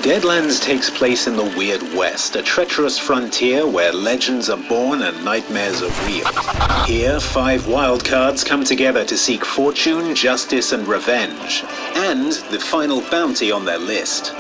Deadlands takes place in the Weird West, a treacherous frontier where legends are born and nightmares are real. Here, 5 wild cards come together to seek fortune, justice, and revenge, and the final bounty on their list.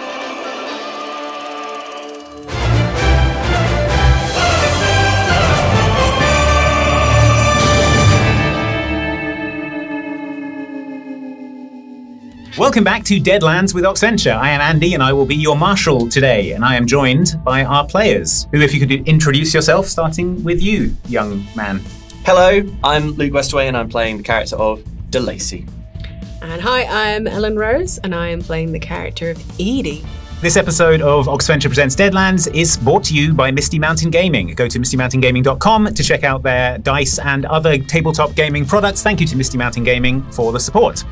Welcome back to Deadlands with Oxventure. I am Andy and I will be your marshal today, and I am joined by our players, who, if you could introduce yourself, starting with you, young man. Hello, I'm Luke Westaway and I'm playing the character of Delacy. And hi, I'm Ellen Rose and I am playing the character of Edie. This episode of Oxventure Presents Deadlands is brought to you by Misty Mountain Gaming. Go to mistymountaingaming.com to check out their dice and other tabletop gaming products. Thank you to Misty Mountain Gaming for the support.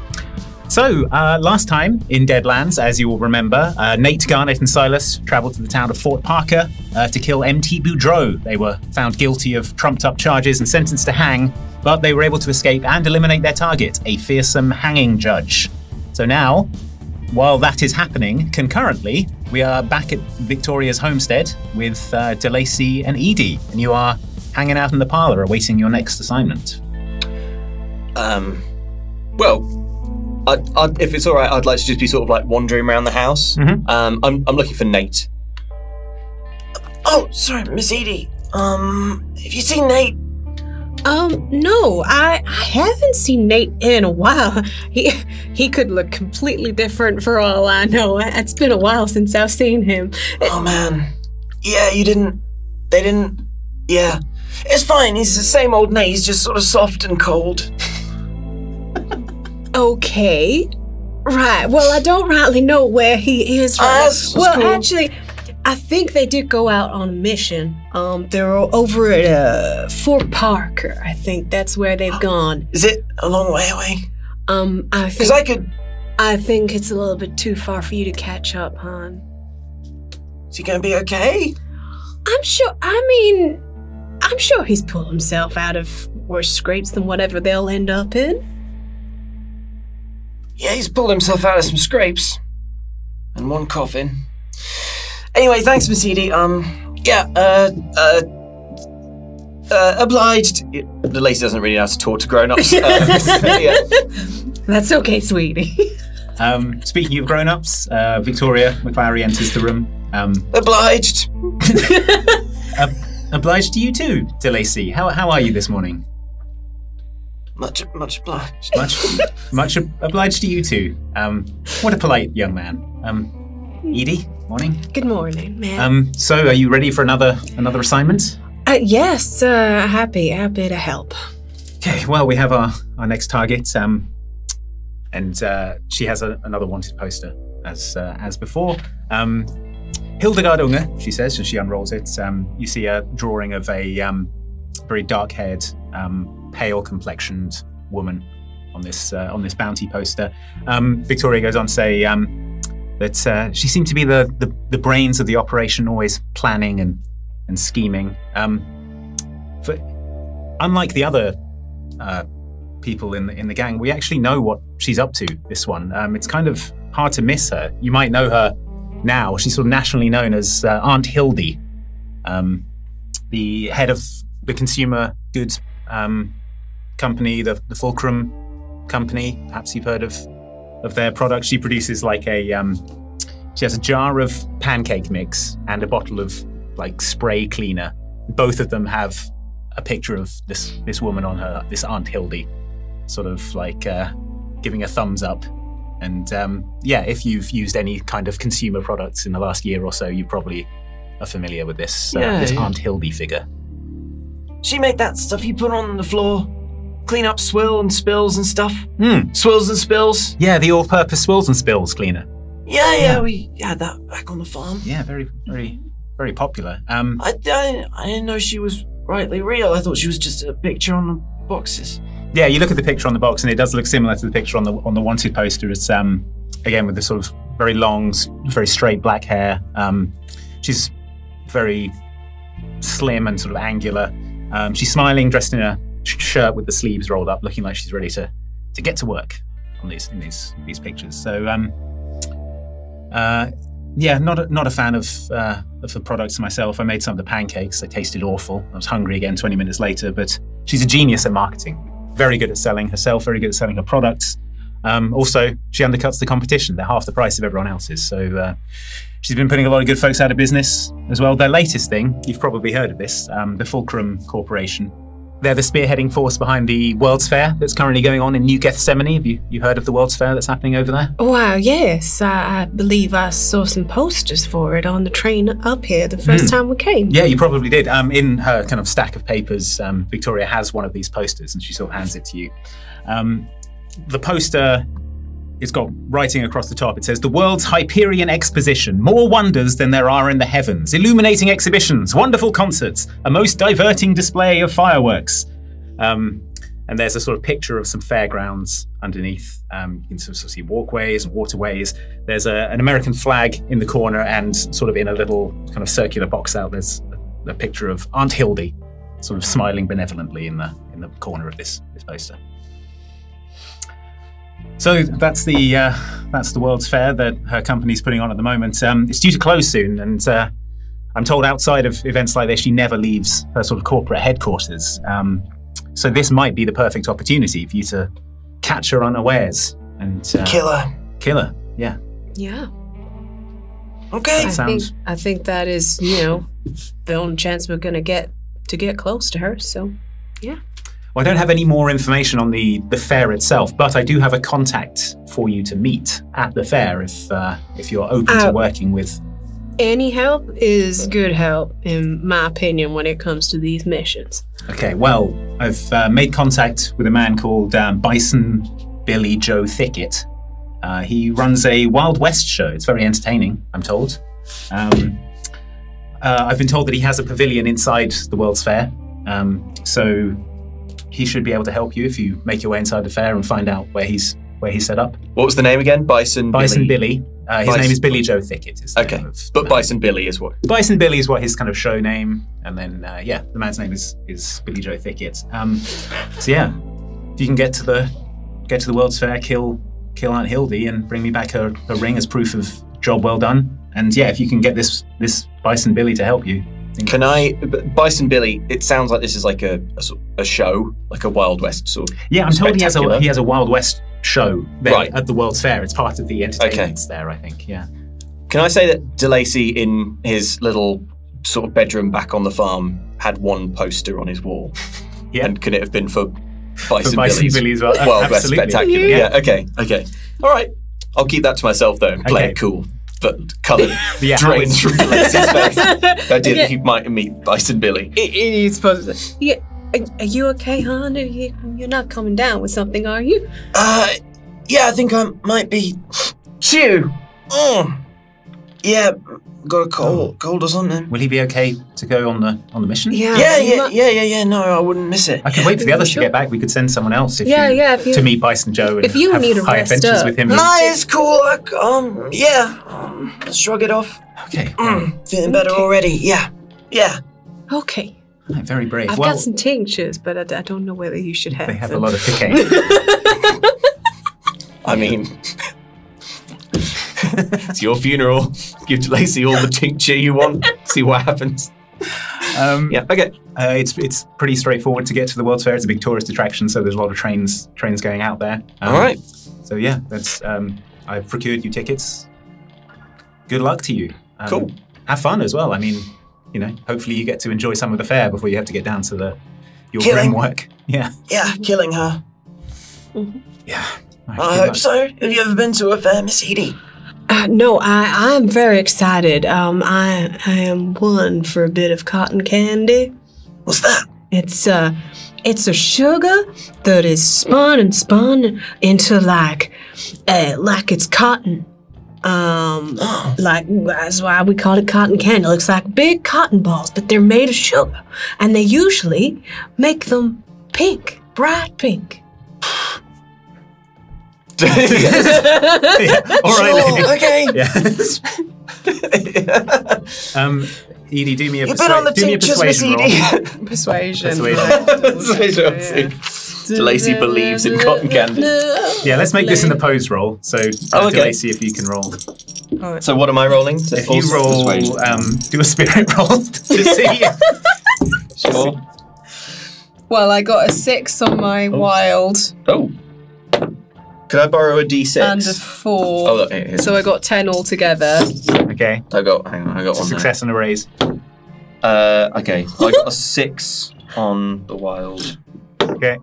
So, last time in Deadlands, as you will remember, Nate, Garnet and Silas travelled to the town of Fort Parker to kill M.T. Boudreaux. They were found guilty of trumped-up charges and sentenced to hang, but they were able to escape and eliminate their target, a fearsome hanging judge. So now, while that is happening, concurrently, we are back at Victoria's homestead with Delacy and Edie, and you are hanging out in the parlour awaiting your next assignment. If it's all right, I'd like to just be sort of like wandering around the house. Mm-hmm. I'm looking for Nate. Oh, sorry, Miss Edie. Have you seen Nate? No, I haven't seen Nate in a while. He could look completely different for all I know. It's been a while since I've seen him. Oh man. Yeah, they didn't. Yeah. It's fine, he's the same old Nate, he's just sort of soft and cold. Okay. Right. Well, I don't rightly know where he is right now. Well, cool. Actually, I think they did go out on a mission. They're over at Fort Parker. I think that's where they've gone. Is it a long way away? I think it's a little bit too far for you to catch up, hon. Is he gonna be okay? I'm sure he's pulled himself out of worse scrapes than whatever they'll end up in. Yeah, he's pulled himself out of some scrapes. And one coffin. Anyway, thanks, Miss Edie. Obliged. The lady doesn't really know how to talk to grown-ups. Yeah. That's okay, sweetie. Speaking of grown-ups, Victoria McClary enters the room. Obliged. Obliged to you too, Delacy. How are you this morning? Much obliged. Much obliged to you too. What a polite young man. Edie, morning. Good morning, man. So are you ready for another assignment? Yes, happy to help. Okay, well, we have our next target, and she has another wanted poster as before. Hildegard Unger, she says, as she unrolls it. You see a drawing of a very dark-haired, pale complexioned woman on this bounty poster. Victoria goes on to say that she seemed to be the brains of the operation, always planning and scheming. Unlike the other people in the gang, we actually know what she's up to. This one, it's kind of hard to miss her. You might know her now. She's sort of nationally known as Aunt Hildy, the head of the consumer goods company, the Fulcrum company. Perhaps you've heard of their product. She produces like she has a jar of pancake mix and a bottle of like spray cleaner. Both of them have a picture of this woman on her, this Aunt Hildy, sort of like giving a thumbs up. And if you've used any kind of consumer products in the last year or so, you probably are familiar with this Aunt Hildy figure. She made that stuff you put on the floor, clean up swill and spills and stuff. Swills and spills. Yeah, the all-purpose swills and spills cleaner. Yeah, we had that back on the farm. Yeah, very, very, very popular. I didn't know she was rightly real. I thought she was just a picture on the boxes. Yeah, you look at the picture on the box and it does look similar to the picture on the wanted poster. It's again with the sort of very long, very straight black hair. She's very slim and sort of angular. She's smiling, dressed in a shirt with the sleeves rolled up, looking like she's ready to get to work on these pictures. So Yeah, not a fan of the products myself. I made some of the pancakes. They tasted awful. I was hungry again 20 minutes later, but she's a genius at marketing. Very good at selling herself, very good at selling her products. Also, she undercuts the competition. They're half the price of everyone else's. So she's been putting a lot of good folks out of business as well. Their latest thing, you've probably heard of this, the Fulcrum Corporation. They're the spearheading force behind the World's Fair that's currently going on in New Gethsemane. Have you heard of the World's Fair that's happening over there? Wow, yes. I believe I saw some posters for it on the train up here the first time we came. Yeah, you probably did. In her kind of stack of papers, Victoria has one of these posters and she sort of hands it to you. The poster, it's got writing across the top. It says, "The world's Hyperion Exposition. More wonders than there are in the heavens. Illuminating exhibitions, wonderful concerts, a most diverting display of fireworks." And there's a sort of picture of some fairgrounds underneath. You can sort of see walkways and waterways. There's an American flag in the corner, and sort of in a little kind of circular box out, there's a picture of Aunt Hildy sort of smiling benevolently in the corner of this poster. So that's the World's Fair that her company's putting on at the moment. It's due to close soon, and I'm told outside of events like this, she never leaves her sort of corporate headquarters. So this might be the perfect opportunity for you to catch her unawares and kill her. Kill her, yeah. Yeah. Okay. I think that is, the only chance we're gonna get to get close to her. So, yeah. Well, I don't have any more information on the fair itself, but I do have a contact for you to meet at the fair if you're open to working with. Any help is good help, in my opinion, when it comes to these missions. Okay, well, I've made contact with a man called Bison Billie Joe Thickett. He runs a Wild West show. It's very entertaining, I'm told. I've been told that he has a pavilion inside the World's Fair, so he should be able to help you if you make your way inside the fair and find out where he's set up. What was the name again? Bison Billy. His name is Billie Joe Thickett. Okay, but Bison Billy is what? Bison Billy is what his kind of show name, and then the man's name is Billie Joe Thickett. So yeah, if you can get to the World's Fair, kill Aunt Hildy, and bring me back her ring as proof of job well done. And yeah, if you can get this Bison Billy to help you. Can I, Bison Billy, it sounds like this is like a show, like a Wild West sort of. Yeah, I'm told he has a Wild West show there at the World's Fair. It's part of the entertainments there, I think, yeah. Can I say that Delacy in his little sort of bedroom back on the farm had one poster on his wall? Yeah. And can it have been for Bison Billy as well? Wild West Spectacular. Yeah, okay. All right. I'll keep that to myself though, play it cool. But colour drains from Delacy's face. I did. He might meet Bison Billy. He's supposed to. Yeah. Are you okay, hon? You're not coming down with something, are you? Yeah, I think I might be. Chew. Yeah, got a cold or something. Will he be okay to go on the mission? Yeah. No, I wouldn't miss it. I can wait for the others to get back. We could send someone else to meet Bison Joe and if you have need a high rest adventures up. with him. No, it's cool. Shrug it off. Okay. Feeling better already. Yeah. Okay. Right, very brave. I've got some tinctures, but I don't know whether you should have them. They have a lot of cocaine. I mean, it's your funeral. Give Delacy all the tincture you want. See what happens. Okay. It's pretty straightforward to get to the World's Fair. It's a big tourist attraction, so there's a lot of trains going out there. All right. So yeah, that's. I've procured you tickets. Good luck to you. Cool. Have fun as well. I mean, hopefully you get to enjoy some of the fair before you have to get down to your killing. grim work. Yeah. Yeah, killing her. Mm-hmm. Yeah. Right, I hope so. Have you ever been to a fair, Miss Edie? No, I'm very excited. I am one for a bit of cotton candy. What's that? It's a sugar that is spun into like it's cotton. Like that's why we call it cotton candy. It looks like big cotton balls, but they're made of sugar, and they usually make them pink, bright pink. All right, lady. Okay. Yeah. Edie, do me a persuasion roll. Persuasion. Delacy believes in cotton candy. Yeah, let's make this an opposed roll. So, Delacy, if you can roll. Right. So what am I rolling? You roll, do a spirit roll to see. Sure. Well, I got a 6 on my wild. Oh. Can I borrow a D6? And a 4. Oh, look, here. So I got 10 altogether. Okay. I got one Success and a raise. Okay. I got a 6 on the wild. Okay.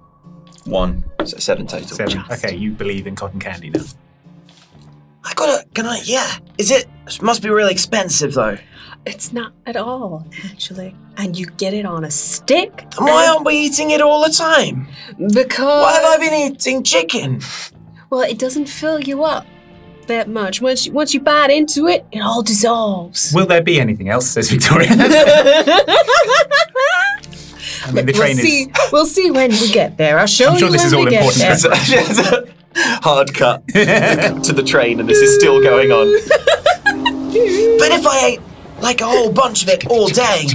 1. So 7 total. 7. Okay, you believe in cotton candy now. Yeah. It must be really expensive, though. It's not at all, actually. And you get it on a stick. And why aren't we eating it all the time? Because... Why have I been eating chicken? Well, it doesn't fill you up that much. Once you bite into it, it all dissolves. Will there be anything else, says Victoria. I mean, the train We'll see when we get there. I'll show you. I'm sure this is all important. Hard cut to the train, and this is still going on. But if I ate like a whole bunch of it all day,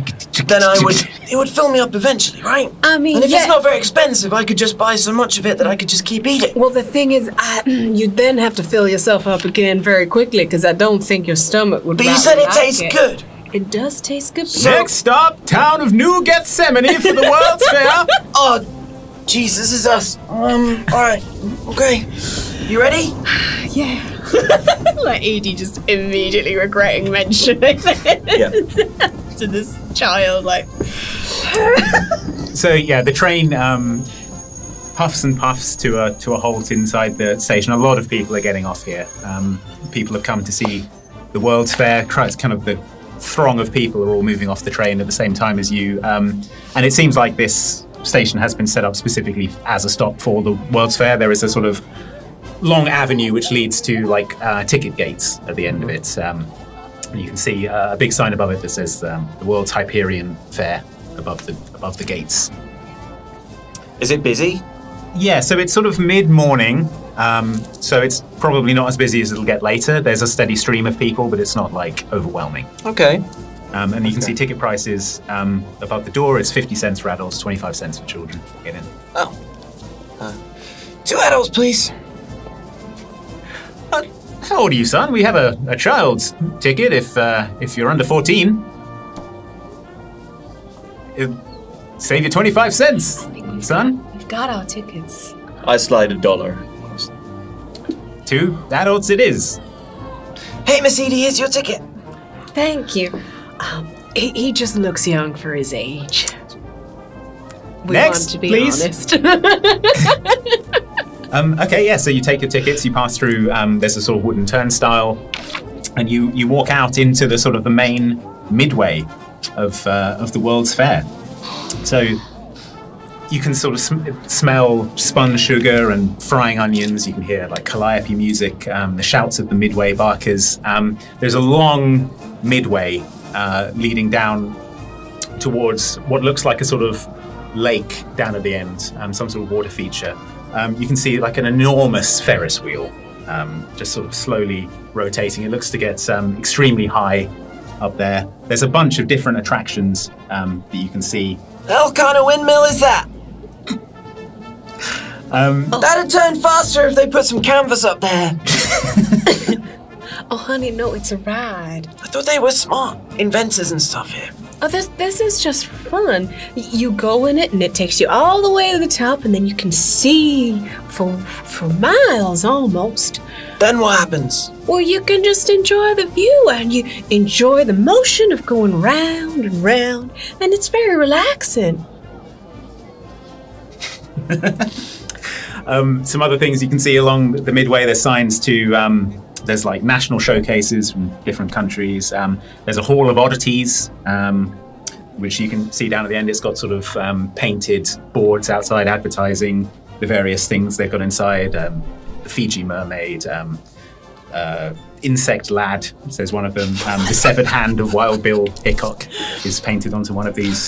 then it would fill me up eventually, right? I mean, and if it's not very expensive, I could just buy so much of it that I could just keep eating. Well, the thing is, you'd then have to fill yourself up again very quickly, because I don't think your stomach would. But you said it tastes good. It does taste good. Next stop, town of New Gethsemane for the World's Fair. Oh, Jesus, this is us. All right, okay. You ready? Yeah. Like Edie just immediately regretting mentioning it to this child, like. So yeah, the train puffs and puffs to a halt inside the station. A lot of people are getting off here. People have come to see the World's Fair. It's kind of the throng of people are all moving off the train at the same time as you. And it seems like this station has been set up specifically as a stop for the World's Fair. There is a sort of long avenue which leads to ticket gates at the end of it. And you can see a big sign above it that says the World's Hyperion Fair above the gates. Is it busy? Yeah, so it's sort of mid-morning, so it's probably not as busy as it'll get later. There's a steady stream of people, but it's not overwhelming. Okay. And you can see ticket prices above the door. It's 50 cents for adults, 25 cents for children to get in. Oh. 2 adults, please. How old are you, son? We have a child's ticket if you're under 14. It'll save you 25 cents, son. We've got our tickets. I slide $1. 2 adults it is. Hey, Miss Edie, here's your ticket. Thank you. He just looks young for his age. We Next, want to be please. honest. Okay, yeah, so you take your tickets, you pass through, there's a sort of wooden turnstile, and you walk out into the sort of the main midway of the World's Fair. So you can sort of smell spun sugar and frying onions. You can hear like calliope music, the shouts of the midway barkers. There's a long midway leading down towards what looks like a sort of lake down at the end, some sort of water feature. You can see like an enormous Ferris wheel just sort of slowly rotating. It looks to get extremely high up there. There's a bunch of different attractions that you can see. The hell kind of windmill is that? That'd turn faster if they put some canvas up there. Oh, honey, no, it's a ride. I thought they were smart inventors and stuff here. Oh, this is just fun. You go in it, and it takes you all the way to the top, and then you can see for miles almost. Then what happens? Well, you can just enjoy the view, and you enjoy the motion of going round and round, and it's very relaxing. Some other things you can see along the midway, there's signs to, there's like national showcases from different countries. There's a Hall of Oddities, which you can see down at the end. It's got sort of painted boards outside advertising the various things they've got inside. The Fiji mermaid, insect lad, says one of them. The severed hand of Wild Bill Hickok is painted onto one of these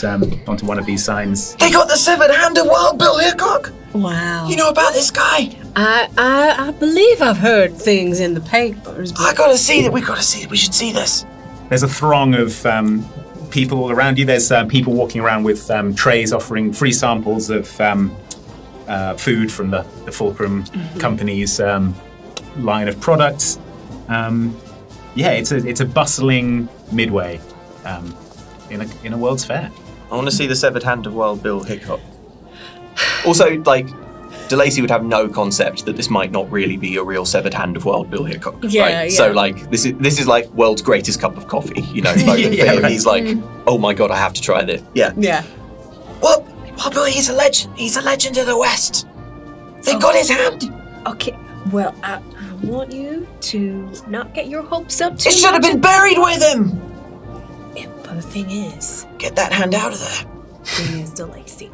signs. They got the severed hand of Wild Bill Hickok. Wow. You know about this guy? I believe I've heard things in the papers. I gotta see that. We should see this. There's a throng of people all around you. There's people walking around with trays offering free samples of food from the Fulcrum Company's line of products. Yeah, it's a bustling midway in a World's Fair. I want to see the severed hand of Wild Bill Hickok. Also, like, Delacy would have no concept that this might not really be a real severed hand of Wild Bill Hickok. Yeah, right? yeah. So, like, this is like world's greatest cup of coffee, you know? Moment for him. He's like, oh my god, I have to try this. Yeah. Yeah. Well, Wild Bill, he's a legend. He's a legend of the West. They got his hand. Okay. Well, I want you to not get your hopes up too much. It should have been buried with him. Yeah, but the thing is, Get that hand out of there. thing is, Delacy.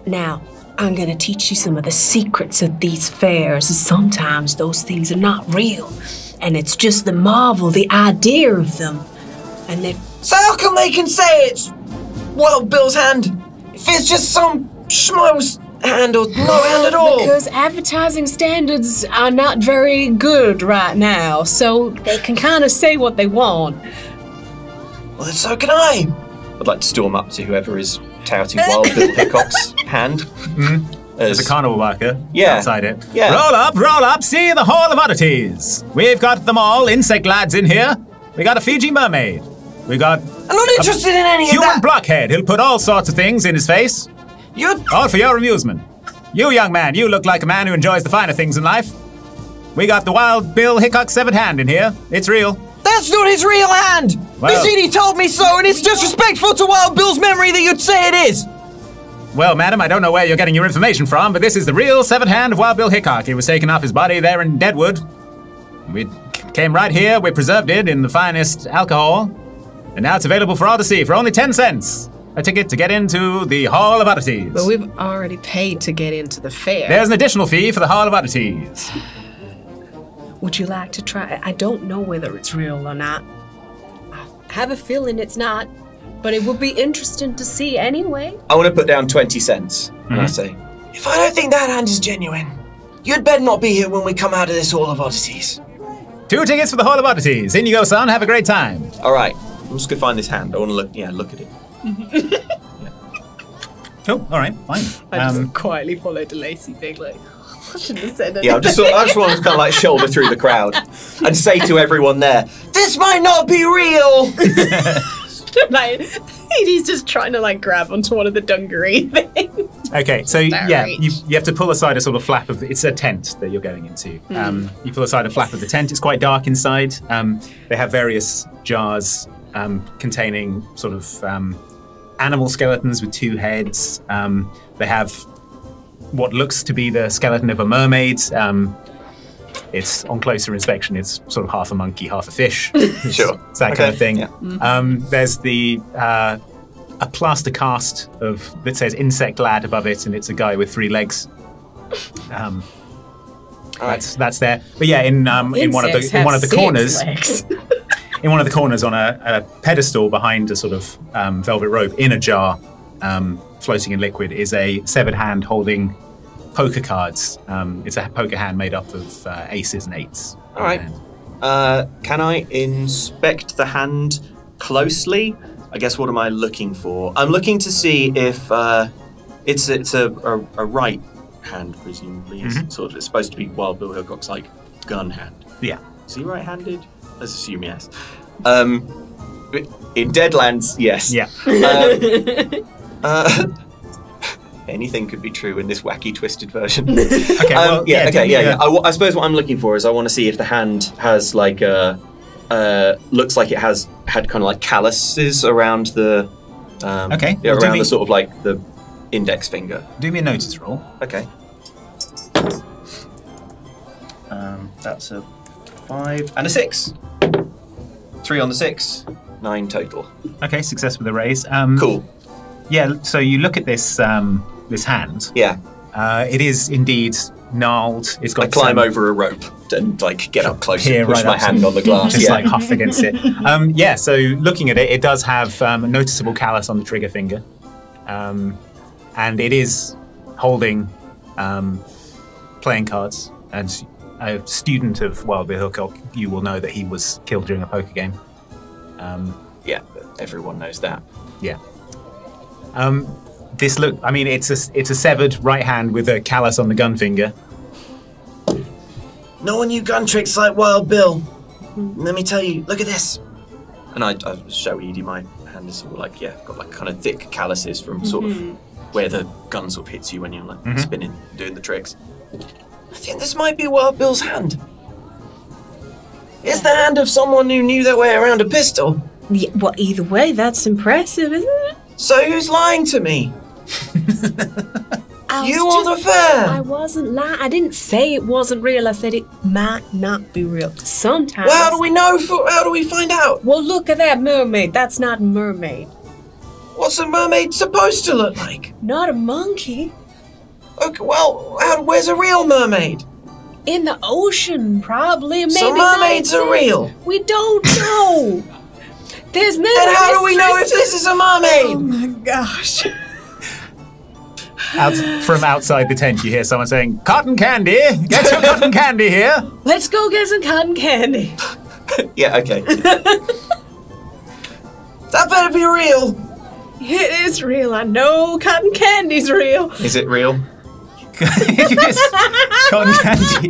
Now, I'm gonna teach you some of the secrets of these fairs. Sometimes those things are not real, and it's just the marvel, the idea of them. And they So how come they can say it's Wild Bill's hand if it's just some schmo's hand or no hand at all? Because advertising standards are not very good right now, so they can kind of say what they want. Well, then so can I. I'd like to storm up to whoever is touting Wild Bill Hickok's hand. There's a carnival worker outside it. Yeah. Roll up, see the Hall of Oddities. We've got them all, insect lads in here. We got a Fiji mermaid. We got I'm not interested in any of human that. blockhead who'll put all sorts of things in his face. You're... All for your amusement. You, young man, you look like a man who enjoys the finer things in life. We got the Wild Bill Hickok severed hand in here. It's real. That's not his real hand. Well- Miss Edie told me so, and it's disrespectful to Wild Bill's memory that you'd say it is. Well, madam, I don't know where you're getting your information from, but this is the real severed hand of Wild Bill Hickok. It was taken off his body there in Deadwood. We came right here, we preserved it in the finest alcohol, and now it's available for all to see for only 10 cents. A ticket to get into the Hall of Oddities. But we've already paid to get into the fair. There's an additional fee for the Hall of Oddities. Would you like to try? I don't know whether it's real or not. I have a feeling it's not, but it would be interesting to see anyway. I want to put down 20 cents. And I say, If I don't think that hand is genuine, you'd better not be here when we come out of this Hall of Oddities. 2 tickets for the Hall of Oddities. In you go, son. Have a great time. all right, I'm just going to find this hand. I want to look at it. Oh, all right, fine. I just quietly follow Delacy, being like, I shouldn't have said anything. Yeah, I just want to kind of like shoulder through the crowd and say to everyone there, This might not be real. Like, he's just trying to like grab onto one of the dungaree things. Okay, so Don't yeah, reach. you have to pull aside a sort of flap of, it's a tent that you're going into. You pull aside a flap of the tent, it's quite dark inside. They have various jars containing sort of animal skeletons with 2 heads. They have what looks to be the skeleton of a mermaid. It's on closer inspection, it's sort of half a monkey, half a fish. sure. It's that kind of thing. Yeah. There's the a plaster cast of that says "Insect Lad" above it, and it's a guy with 3 legs. That's there. But yeah, in one of the corners, in one of the corners on a pedestal behind a sort of velvet rope in a jar, floating in liquid, is a severed hand holding poker cards. It's a poker hand made up of aces and 8s. All right. Can I inspect the hand closely? I guess what am I looking for? I'm looking to see if it's a right hand, presumably. It's supposed to be Wild Bill Hickok's like gun hand. Yeah. Is he right-handed? Let's assume yes. In Deadlands, yes. Yeah. Anything could be true in this wacky, twisted version. Okay. Well, I suppose what I'm looking for is I want to see if the hand has like looks like it has had kind of like calluses around the Okay. yeah, Well, around the sort of like the index finger. Do me a notice roll. Okay. That's a 5 and a 6. 3 on the 6, 9 total. Okay, success with a raise. Cool. Yeah. So you look at this this hand. Yeah. It is indeed gnarled. It's got. I climb over a rope and like get up close peer and push right my up hand on the glass. Just Yeah. like huff against it. Yeah, so looking at it, it does have a noticeable callus on the trigger finger. And it is holding playing cards. And a student of Wild Bill Hickok, you will know that he was killed during a poker game. Yeah, everyone knows that. Yeah. This look, I mean, it's a severed right hand with a callus on the gun finger. No one knew gun tricks like Wild Bill. Let me tell you, look at this. And I show Edie my hand is sort of like, got like kind of thick calluses from sort of where the gun sort of hits you when you're like spinning, doing the tricks. I think this might be Wild Bill's hand. It's the hand of someone who knew their way around a pistol. Yeah, well, either way, that's impressive, isn't it? So who's lying to me? You or the fair? I wasn't lying. I didn't say it wasn't real. I said it might not be real. Sometimes. Well, how do we know? How do we find out? Well, look at that mermaid. That's not a mermaid. What's a mermaid supposed to look like? Not a monkey. Okay, well, where's a real mermaid? In the ocean, probably. Maybe so mermaids are real? We don't know. There's many. Then how do we know if this is a mermaid? Oh my gosh. From outside the tent, you hear someone saying, "Cotton candy! Get some cotton candy here!" Let's go get some cotton candy. Yeah, okay. That better be real. It is real. I know cotton candy's real. Is it real? Cotton candy.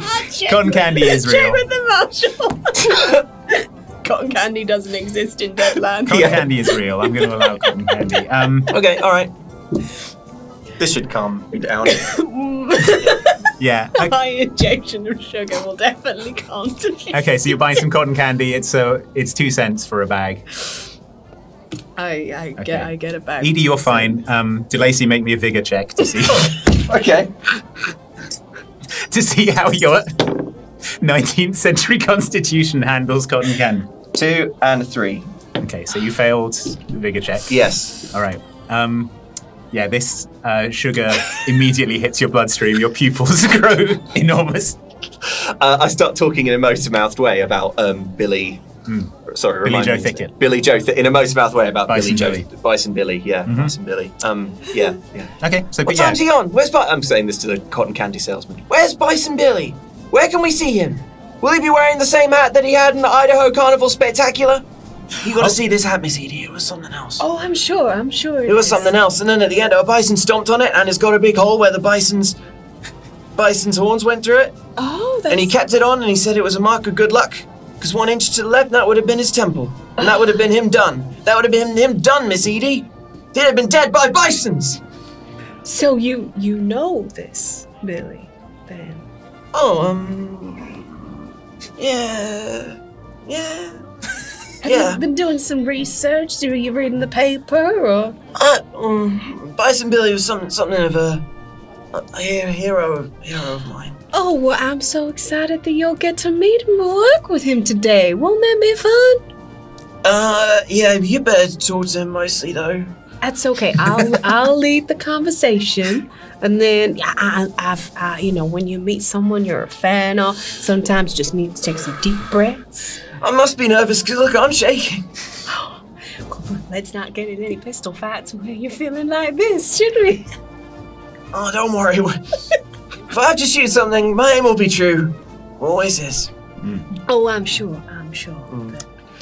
Cotton candy is real. Check with the marshal. Cotton candy doesn't exist in Deadlands. Cotton candy is real. I'm going to allow cotton candy. Okay, all right. This should calm me down. Yeah. High injection of sugar will definitely contribute. Okay, so you're buying some cotton candy. It's 2 cents for a bag. I get it back. Edie, you're fine. Delacy, make me a vigor check to see. Okay. To see how your 19th century constitution handles cotton candy. 2 and 3. Okay, so you failed the vigor check. Yes. All right. Yeah, this sugar immediately hits your bloodstream. Your pupils grow enormous. I start talking in a motor-mouthed way about Billie. Sorry, Billie Joe Thickett. Billie Joe in a motor-mouthed way about Bison Billie Joe. Billie. Bison Billie, yeah. Bison Billie. Yeah. Okay, so What time's he on? Where's I'm saying this to the cotton candy salesman. Where's Bison Billy? Where can we see him? Will he be wearing the same hat that he had in the Idaho Carnival Spectacular? You gotta see this hat, Miss Edie. It was something else. Oh, I'm sure. It was something else. And then at the end, a bison stomped on it, and it's got a big hole where the bison's horns went through it. Oh, that's... And he kept it on, and he said it was a mark of good luck. Because 1 inch to the left, that would have been his temple. And that would have been him done. That would have been him done, Miss Edie. He'd have been dead by bisons. So you know this, Billy, then? Oh, yeah. Have you been doing some research? Are you reading the paper, or? Bison Billy was something of a hero of mine. Oh, well, I'm so excited that you'll get to meet him and work with him today. Won't that be fun? Yeah, you better talk to him mostly, though. That's okay. I'll lead the conversation, and then when you meet someone you're a fan of, sometimes you just need to take some deep breaths. I must be nervous because look, I'm shaking. Let's not get in any pistol fights where you're feeling like this, should we? Oh, don't worry. If I have to shoot something, my aim will be true. Always is. Oh, I'm sure.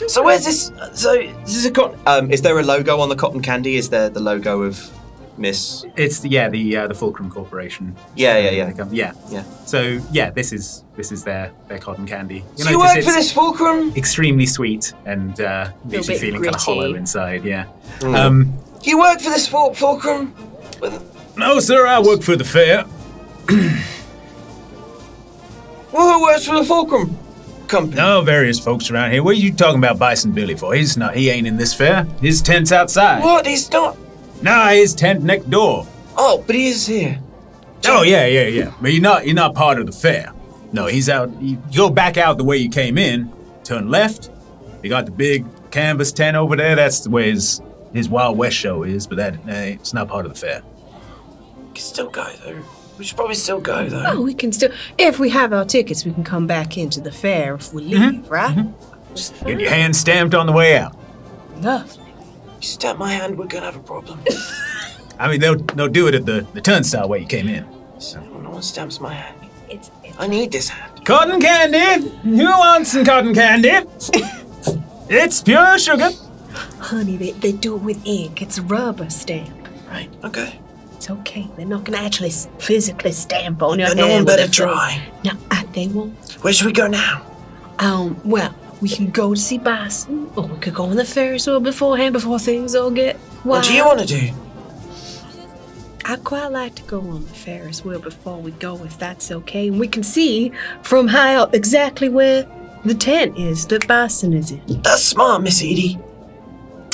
So where's this? So this is a cotton. Is there a logo on the cotton candy? Is there the logo of Miss? It's the Fulcrum Corporation. Yeah. So yeah, this is their cotton candy. So you work for this Fulcrum? Extremely sweet and leaves you feeling kind of hollow inside. Yeah. You work for this Fulcrum? No, sir. I work for the fair. Well, who works for the Fulcrum company? No, various folks around here. What are you talking about Bison Billy for? He ain't in this fair. His tent's outside. What? He's not? Nah, his tent next door. Oh, but he is here. Oh, yeah. But you're not part of the fair. No, he's out. You go back out the way you came in, turn left. You got the big canvas tent over there. That's the way his Wild West show is, but it's not part of the fair. We can still go, though. We should probably still go, though. Oh, we can still... If we have our tickets, we can come back into the fair if we leave, right? Get your hand stamped on the way out. Lovely. You stamp my hand, we're gonna have a problem. I mean, they'll do it at the turnstile where you came in. So no one stamps my hand. It's I need this hand. Cotton candy! Who wants some cotton candy? It's pure sugar. Honey, they do it with ink. It's a rubber stamp. Right, okay. It's okay. They're not going to actually physically stamp on your hand. Then no one better try. No, they won't. Where should we go now? Well, we can go to see Bison, or we could go on the Ferris wheel beforehand before things all get wild. What do you want to do? I'd quite like to go on the Ferris wheel before we go, if that's okay. And we can see from high up exactly where the tent is that Bison is in. That's smart, Miss Edie.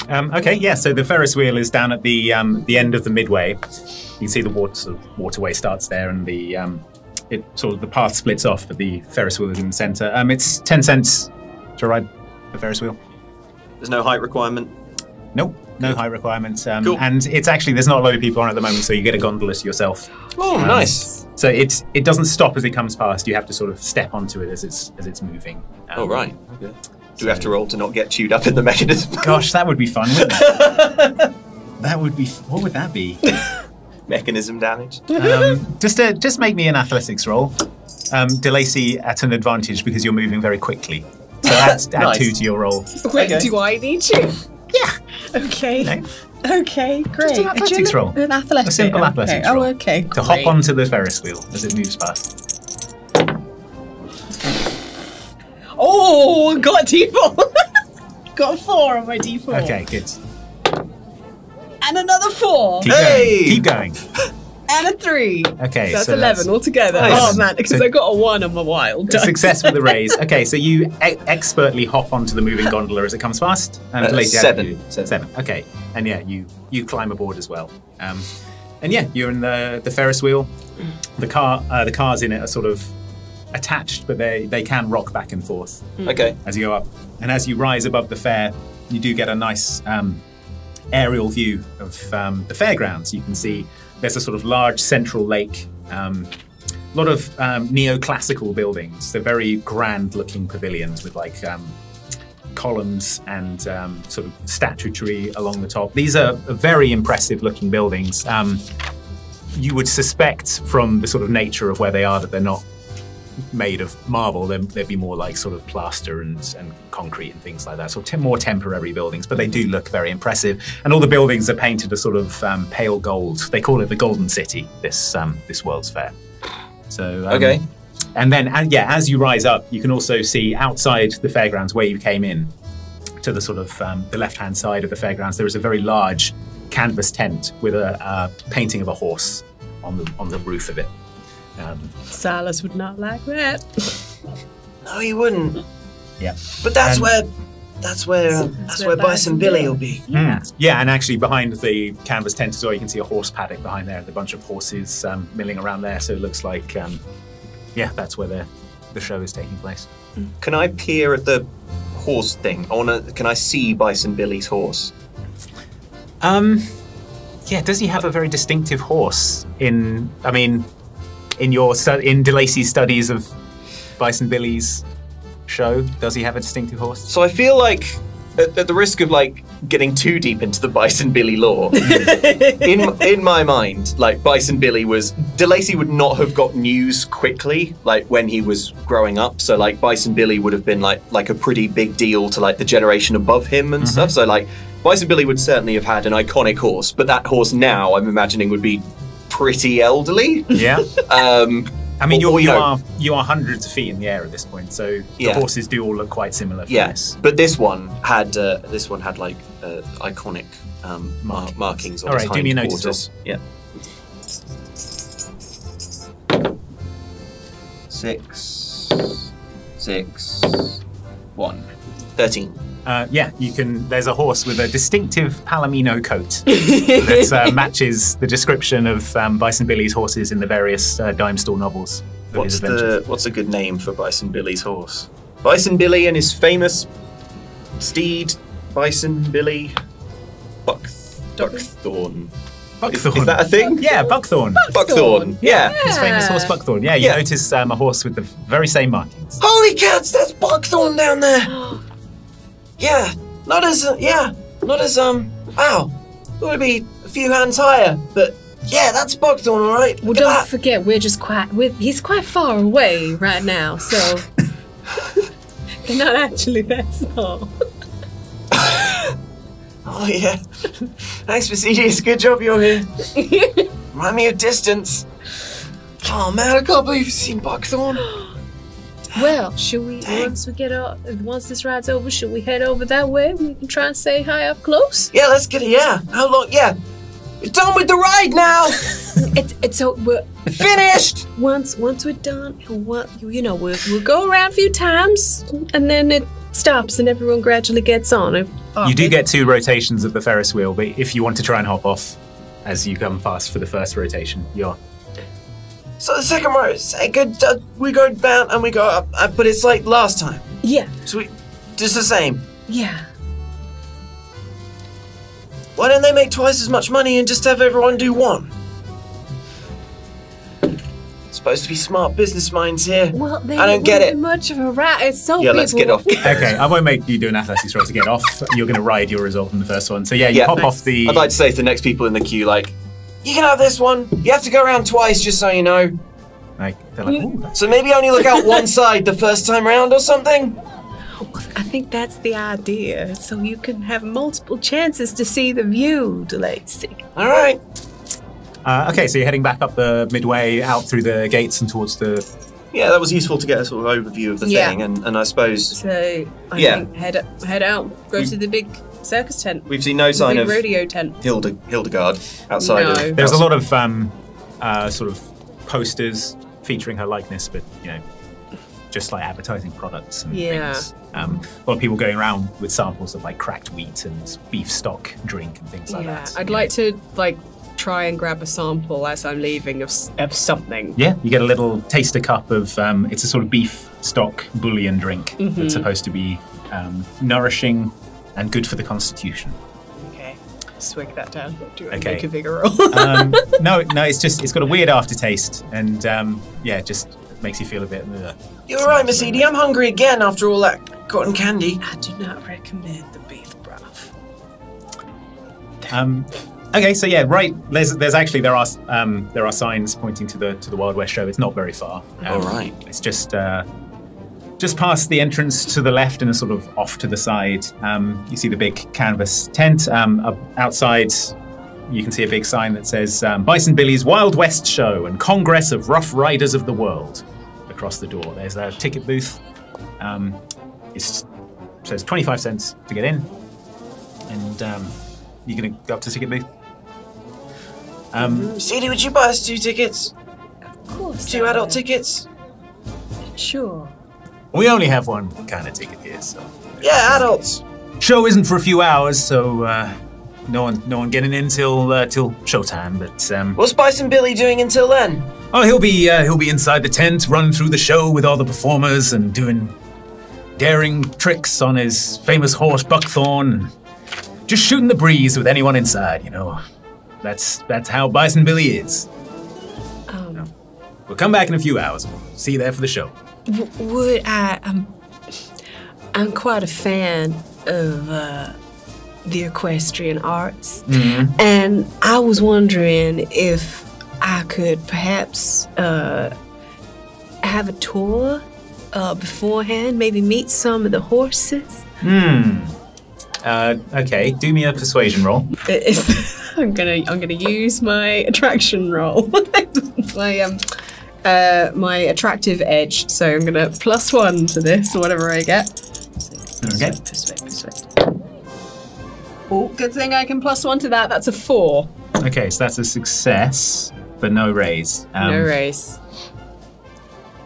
Okay, yeah, so the Ferris wheel is down at the end of the midway. You can see the waterway starts there, and the path splits off, but the Ferris wheel is in the centre. It's 10 cents to ride the Ferris wheel. There's no height requirement? Nope, no height requirements. Cool. And it's actually, there's not a load of people on at the moment, so you get a gondola to yourself. Oh, nice. So it doesn't stop as it comes past. You have to sort of step onto it as it's moving. Oh, right. Okay. Do we have to roll to not get chewed up in the mechanism? Gosh, that would be fun, wouldn't it? That would be... What would that be? Mechanism damage? Just make me an athletics roll. Delacy at an advantage because you're moving very quickly. So add Nice. 2 to your roll. Wait, Okay. do I need you? Yeah. Okay. No. Okay, great. Just an athletics roll. An athletics. A simple athletics roll. Oh, okay. To hop onto the Ferris wheel as it moves past. Oh, got a D4. Got a 4 on my D4. Okay, good. And another 4. Keep Hey! going. Keep going. And a 3. Okay, That's so 11 altogether. Nice. Oh, man, because So- I got a 1 on my wild dice. Success with the raise. Okay, so you expertly hop onto the moving gondola as it comes past. And Delacy, how do you do? 7. Okay, and yeah, you climb aboard as well. And yeah, you're in the Ferris wheel. The cars in it are sort of attached, but they can rock back and forth Okay. as you go up. And as you rise above the fair, you do get a nice aerial view of the fairgrounds. You can see there's a sort of large central lake, a lot of neoclassical buildings. They're very grand-looking pavilions with like columns and sort of statuary along the top. These are very impressive-looking buildings. You would suspect from the sort of nature of where they are that they're not made of marble. They'd be more like sort of plaster and concrete and things like that. So more temporary buildings, but they do look very impressive. And all the buildings are painted a sort of pale gold. They call it the Golden City, this World's Fair. So Okay. And then as you rise up, you can also see outside the fairgrounds where you came in, to the sort of the left-hand side of the fairgrounds, there is a very large canvas tent with a painting of a horse on the roof of it. Silas would not like that. No, he wouldn't. Yeah. But that's And- where Bison Billy will be. Yeah, and actually behind the canvas tent as well, you can see a horse paddock behind there, and a bunch of horses milling around there. So it looks like, that's where the show is taking place. Can I peer at the horse thing? Can I see Bison Billy's horse? Yeah, does he have a very distinctive horse? In Delacy's studies of Bison Billy's show, does he have a distinctive horse? So I feel like, at the risk of like getting too deep into the Bison Billy lore, in my mind, like Bison Billy Delacy would not have got news quickly, like when he was growing up. So like Bison Billy would have been like a pretty big deal to like the generation above him and stuff. So like Bison Billy would certainly have had an iconic horse, but that horse now, I'm imagining, would be pretty elderly. Yeah. I mean, Or, you are hundreds of feet in the air at this point, so the Yeah. horses do all look quite similar. From Yes, this. but this one had like iconic markings on All its right, do me a notice hindquarters. Yeah. 6, 1, 13. You can. There's a horse with a distinctive palomino coat that matches the description of Bison Billy's horses in the various dime store novels. of his adventures. What's a good name for Bison Billy's horse? Bison Billy and his famous steed, Bison Billy Buckthorn. Buckthorn. Is that a thing? Yeah, Buckthorn. Buckthorn. Yeah. His famous horse Buckthorn. Yeah, you Yeah. notice a horse with the very same markings. Holy cats, that's Buckthorn down there. Yeah, not as wow. It would be a few hands higher, but yeah, that's Buckthorn, all right. Well, Look at don't that. forget, he's quite far away right now, so they're not actually that small. Oh yeah. Thanks, Miss Edie. It's a good job you're here. Remind me of distance. Oh man, I can't believe you've seen Buckthorn. Well, should we, once this ride's over, should we head over that way? We can try and say hi up close. Yeah, let's get it. Yeah. How long? Yeah. We're done with the ride now. It's so we're Finished. once we're done, we'll go around a few times, and then it stops, and everyone gradually gets on. You do get 2 rotations of the Ferris wheel, but if you want to try and hop off as you come past for the first rotation, you're... So the second row, we go down and we go up, but it's like last time. Yeah. So we just the same. Yeah. Why don't they make twice as much money and just have everyone do one? Supposed to be smart business minds here. Well, they I don't get it. Much of a rat. It's so. Yeah, let's get off. Okay, I won't make you do an athletics roll to get off. You're going to ride your result from the first one. So yeah, you hop off the... I'd like to say to the next people in the queue, like, You can have this one. You have to go around twice, just so you know. They're like, ooh. So maybe only look out one side the first time round or something? I think that's the idea, so you can have multiple chances to see the view, Delacy. All right. Okay, so you're heading back up the midway, out through the gates and towards the... Yeah, that was useful to get a sort of overview of the thing, and I suppose... So, I think head out, go to the big circus tent. We've seen no sign of rodeo tent. Hildegard outside of... There's a lot of sort of posters featuring her likeness, but, just like advertising products and things. A lot of people going around with samples of like cracked wheat and beef stock drink and things like that. I'd like to try and grab a sample as I'm leaving of something. Yeah, you get a little taster cup of it's a sort of beef stock bouillon drink that's supposed to be nourishing and good for the constitution. Okay, swig that down. Do I Okay. make a vigor roll? No, it's got a weird aftertaste and it just makes you feel a bit. You're right, Miss Edie. I'm hungry again after all that cotton candy. I do not recommend the beef broth. Okay, so right. There are signs pointing to the Wild West show. It's not very far. All right. It's just past the entrance to the left and a sort of off to the side. You see the big canvas tent. Outside, you can see a big sign that says Bison Billy's Wild West Show and Congress of Rough Riders of the World. Across the door, there's a ticket booth. It says 25 cents to get in, and you're gonna go up to the ticket booth. Miss Edie, would you buy us 2 tickets? Of course. 2 adult tickets? Sure. We only have one kind of ticket here, so Yeah, adults. show isn't for a few hours, so no one getting in till showtime. But What's Bison Billy doing until then? oh, he'll be inside the tent, running through the show with all the performers and doing daring tricks on his famous horse Buckthorn, just shooting the breeze with anyone inside. That's how Bison Billy is. We'll come back in a few hours. We'll see you there for the show. Would I'm quite a fan of the equestrian arts, and I was wondering if I could perhaps have a tour beforehand, maybe meet some of the horses. Okay, do me a persuasion roll. I'm gonna use my attraction roll, my attractive edge. So I'm gonna +1 to this, whatever I get. Okay. Persuade. Oh, good thing I can +1 to that. That's a 4. Okay, so that's a success, but no raise. No raise.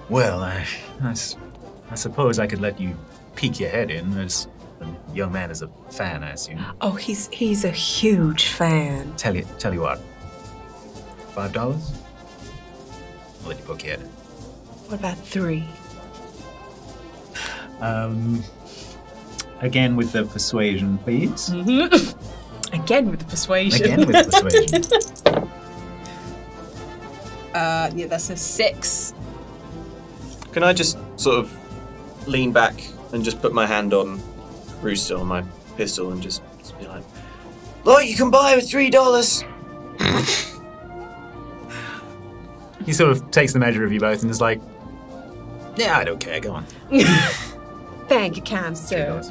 Well, I suppose I could let you peek your head in. As the young man is a fan, I assume. Oh, he's a huge fan. Tell you what. $5? I'll let you poke your head in. What about 3? Again with the persuasion, please. Again with the persuasion. Again with the persuasion. Yeah, that's a 6. Can I just sort of lean back and just put my hand on Rooster, on my pistol, and just be like, Look, you can buy with $3. He sort of takes the measure of you both and is like, yeah, I don't care, go on. Thank you, kind sir.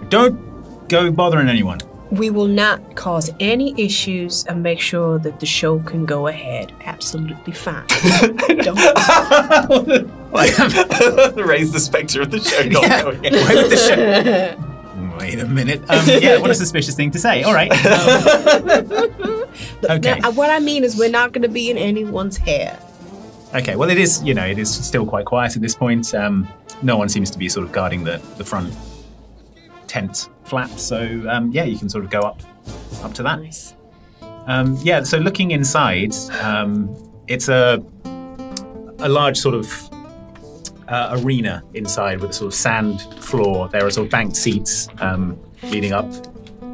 Don't go bothering anyone. We will not cause any issues and make sure that the show can go ahead absolutely fine. Don't. Raise the spectre of the show. Going. Wait with the show. Wait a minute. Yeah, what a suspicious thing to say. All right. Okay. Now, what I mean is we're not going to be in anyone's hair. Okay, well, it is still quite quiet at this point. No one seems to be sort of guarding the front tent flap, so yeah, you can sort of go up to that. Nice. Yeah, so looking inside, it's a large sort of arena inside with a sort of sand floor. There are sort of banked seats leading up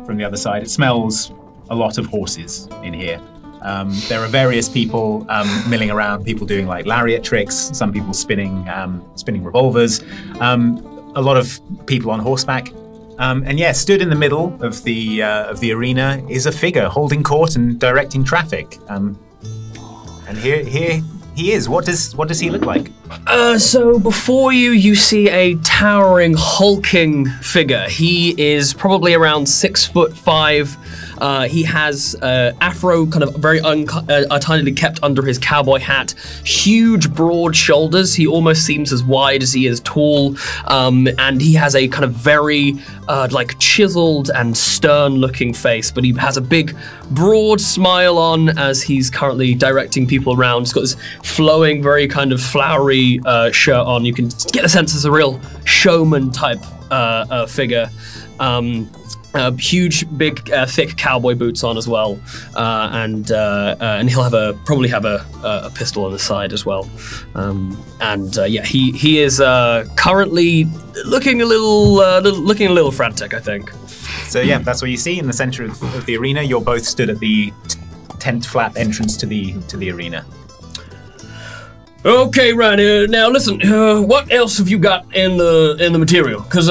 from the other side. It smells a lot of horses in here. There are various people milling around, people doing like lariat tricks, some people spinning revolvers, a lot of people on horseback. And yeah, stood in the middle of the arena is a figure holding court and directing traffic. And here he is. What does he look like? So before you see a towering, hulking figure. He is probably around 6'5". He has afro, kind of very tidily kept under his cowboy hat. Huge, broad shoulders. He almost seems as wide as he is tall. And he has a kind of very like chiseled and stern-looking face. But he has a big, broad smile on as he's currently directing people around. He's got this flowing, very kind of flowery shirt on. You can get a sense as a real showman type figure. Huge, big, thick cowboy boots on as well, and he'll probably have a pistol on the side as well. Yeah, he is currently looking a little frantic, I think. So yeah, that's what you see in the center of the arena. You're both stood at the tent flap entrance to the arena. Okay, right. Now listen. What else have you got in the material? Because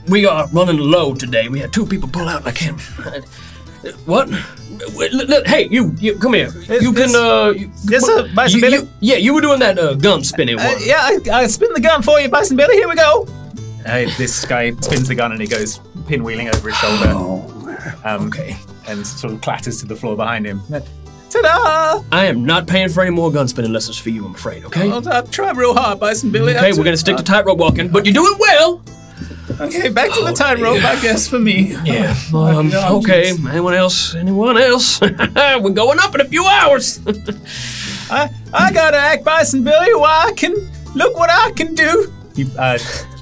we are running low today. We had 2 people pull out. I can't. What? Hey, you come here. You can. Yes, sir, Bison Billy. Yeah, you were doing that gun spinning one. Yeah, I spin the gun for you, Bison Billy. Here we go. This guy spins the gun and he goes pinwheeling over his shoulder. Okay. And sort of clatters to the floor behind him. Ta-da! I am not paying for any more gun spinning lessons for you, I'm afraid, okay? I've tried real hard, Bison Billy. Okay, we're gonna stick to tightrope walking, but you're doing well! Okay, back to the tightrope, I guess, for me. Yeah, okay. Anyone else? We're going up in a few hours! I gotta act, Bison Billy, look what I can do! He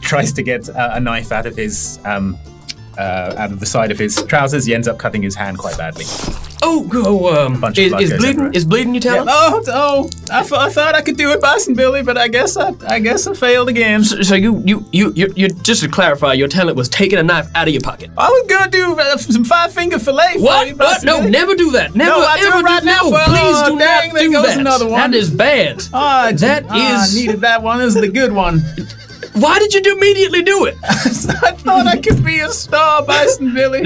tries to get a knife out of his, out of the side of his trousers. He ends up cutting his hand quite badly. Is bleeding your talent? Yeah, I thought I could do it, Bison Billy, but I guess I failed again. So you just to clarify, your talent was taking a knife out of your pocket. I was gonna do some 5-finger fillet. What? No, never do that. Never ever do that. Please do not do that. Another one. That is bad. I needed that one. This is the good one. Why did you immediately do it? I thought I could be a star, Bison Billy.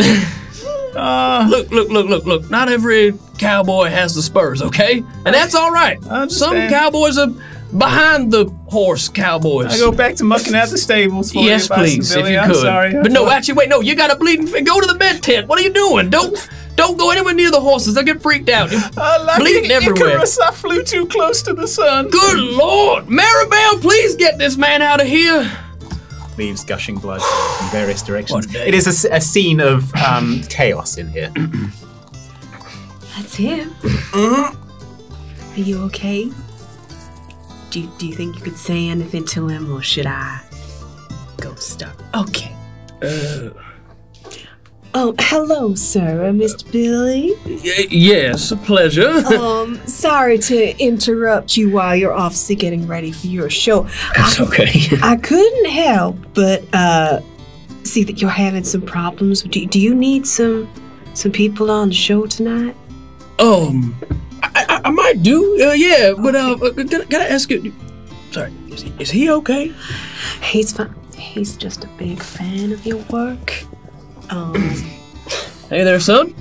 Look. Not every cowboy has the spurs, okay? And that's all right. Some cowboys are behind the horse cowboys. I go back to mucking out the stables for yes, you, please, Billy. if you could. I'm sorry. But no, actually, wait, no, you got a bleeding finger. Go to the med tent. What are you doing? Don't go anywhere near the horses. They'll get freaked out. Like bleeding everywhere. Icarus, I flew too close to the sun. Good Lord. Maribel, please get this man out of here. Leaves gushing blood in various directions. It is a scene of chaos in here. That's him. Are you okay? Do you think you could say anything to him, or should I go start? Okay. Oh, hello, sir, Mr. Billy. Yes, a pleasure. Sorry to interrupt you while you're obviously getting ready for your show. That's okay. I couldn't help but see that you're having some problems. Do you need some people on the show tonight? I might do. Yeah, but gotta ask you. Sorry, is he okay? He's fine. He's just a big fan of your work. Hey there, son.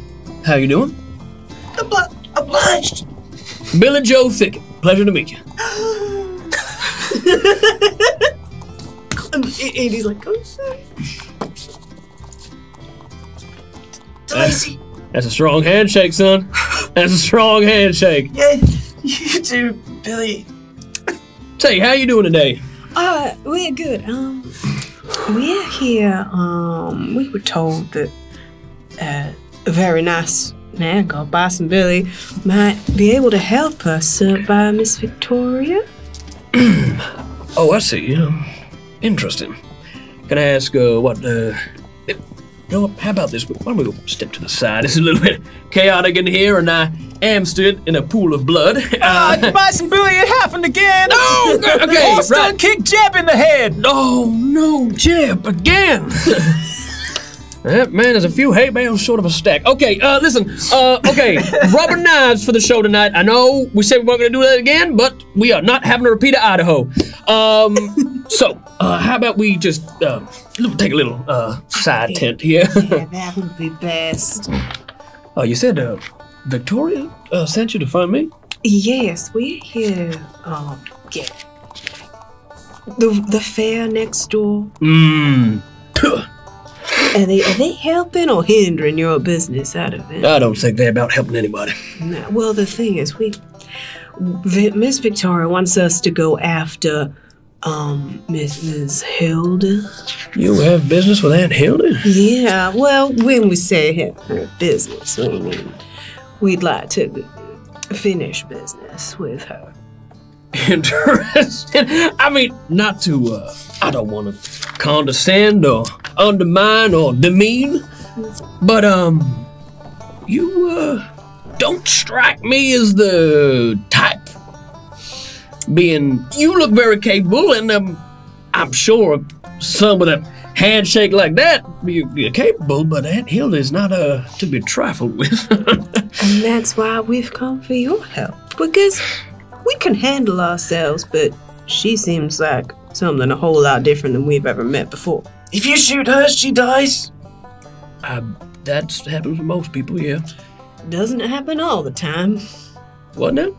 How you doing? Obliged. Billie Joe Thickett. Pleasure to meet you. And he's like, oh, sorry. Delacy. That's a strong handshake, son. That's a strong handshake. Yeah, you too, Billy. Say, how you doing today? we're good. We're here. We were told that a very nice man called Bison Billy might be able to help us by Miss Victoria. Oh, I see. Interesting. Can I ask how about this? Why don't we go step to the side? It's a little bit chaotic in here, and I am stood in a pool of blood. Bison Billy, it happened again! Oh, okay, Austin kicked Jeb in the head! Oh, no, Jeb, again! That man is a few hay bales short of a stack. Okay, listen, rubber knives for the show tonight. I know we said we weren't gonna do that again, but we are not having a repeat of Idaho. How about we just take a little side tent here? Yeah, that would be best. Oh, you said Victoria sent you to find me? Yes, we're here. The fair next door. Are they helping or hindering your business out of it? I don't think they're about helping anybody. No, well, the thing is, Miss Victoria wants us to go after Mrs. Hildy. You have business with Aunt Hildy? Yeah, well, when we say her business, we mean we'd like to finish business with her. Interesting. I mean, not to, I don't want to condescend or undermine or demean, but, you, don't strike me as the type. You look very capable, and, I'm sure some with a handshake like that, you're capable, but Aunt Hildy's not, to be trifled with. And that's why we've come for your help, because we can handle ourselves, but she seems like something a whole lot different than we've ever met before. If you shoot her, she dies. That happens with most people, yeah. Doesn't happen all the time. What now?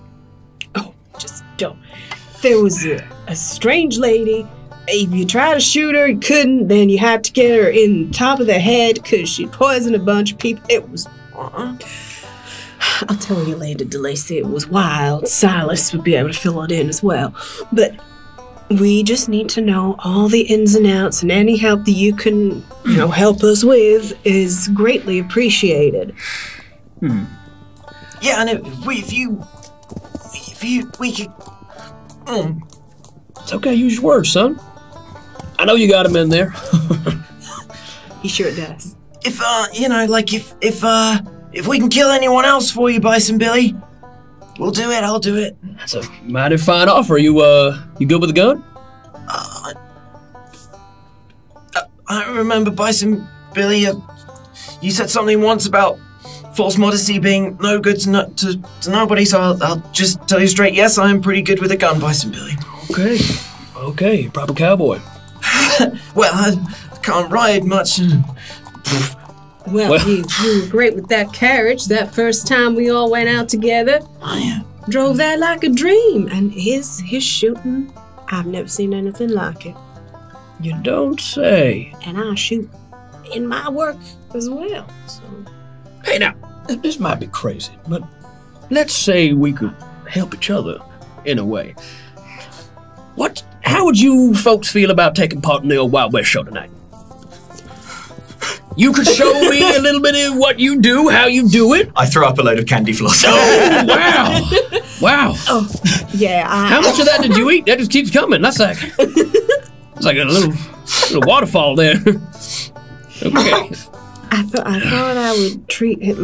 Oh, just don't. There was a strange lady. If you try to shoot her, you couldn't. Then you had to get her in the top of the head because she poisoned a bunch of people. It was... I'll tell you later, Delacy, it was wild. Silas would be able to fill it in as well. But we just need to know all the ins and outs, and any help that you can, help us with is greatly appreciated. Yeah, and if we could... It's okay, use your words, son. I know you got him in there. He sure does. If we can kill anyone else for you, Bison Billy, we'll do it. I'll do it. That's a mighty fine offer. You good with the gun? I remember, Bison Billy, you said something once about false modesty being no good to nobody, so I'll just tell you straight, yes, I am pretty good with a gun, Bison Billy. Okay, proper cowboy. Well, I can't ride much. Well, you were great with that carriage that first time we all went out together. Oh, yeah. Drove that like a dream. And his shooting, I've never seen anything like it. You don't say. And I shoot in my work as well. So. Hey, now, this might be crazy, but let's say we could help each other in a way. How would you folks feel about taking part in the old Wild West show tonight? You could show me a little bit of what you do, how you do it. I throw up a load of candy floss. Oh, wow. Oh, yeah. How much of that did you eat? That just keeps coming. That's like, it's like a little waterfall there. Okay. I thought I would treat him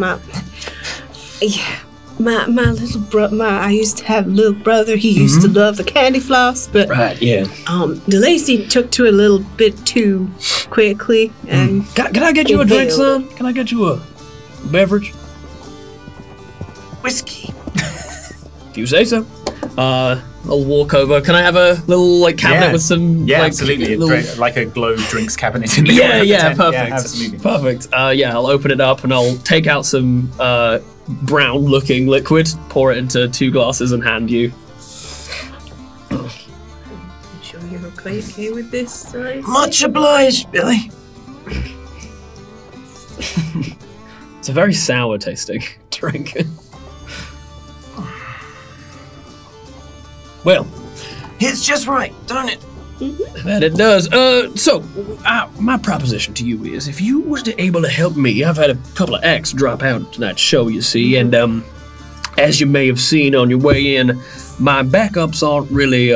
my little brother. I used to have a little brother. He used to love the candy floss, but right, yeah. Delacy took to it a little bit too quickly. And can I get you a drink, son? Can I get you a beverage? Whiskey. If you say so. I'll walk over. Can I have a little cabinet with some? Yeah, absolutely. Like a Globe drinks cabinet in the corner. Yeah, perfect. Yeah, absolutely. Perfect. I'll open it up and I'll take out some brown-looking liquid, pour it into 2 glasses, and hand you. You sure you're okay with this size? Much obliged, Billy. It's a very sour tasting drink. Well, it's just right, don't it? That it does. So, my proposition to you is, if you was able to help me, I've had a couple of acts drop out tonight's show, you see, and as you may have seen on your way in, my backups aren't really,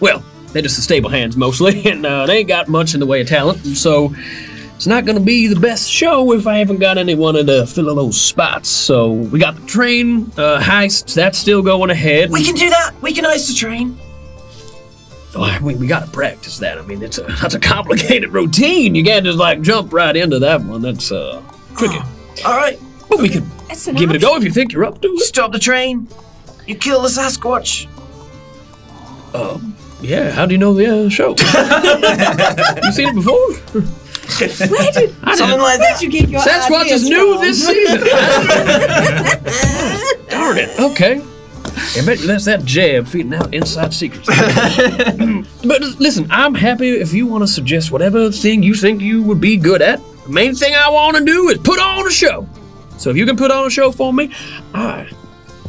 well, they're just the stable hands mostly, and they ain't got much in the way of talent, and so it's not going to be the best show if I haven't got anyone to fill those spots. So we got the train heist, that's still going ahead. We can do that. We can heist the train. Oh, we got to practice that. I mean, that's a complicated routine. You can't just like jump right into that one. That's tricky. All right. But we could give it a go if you think you're up to it. Stop the train. You kill the Sasquatch. Yeah, how do you know the show? You seen it before? Where'd you get your Sasquatch ideas is new from? this season. Darn it. Okay. I bet you that's that jab feeding out inside secrets. But listen, I'm happy if you want to suggest whatever thing you think you would be good at. The main thing I want to do is put on a show. So if you can put on a show for me, I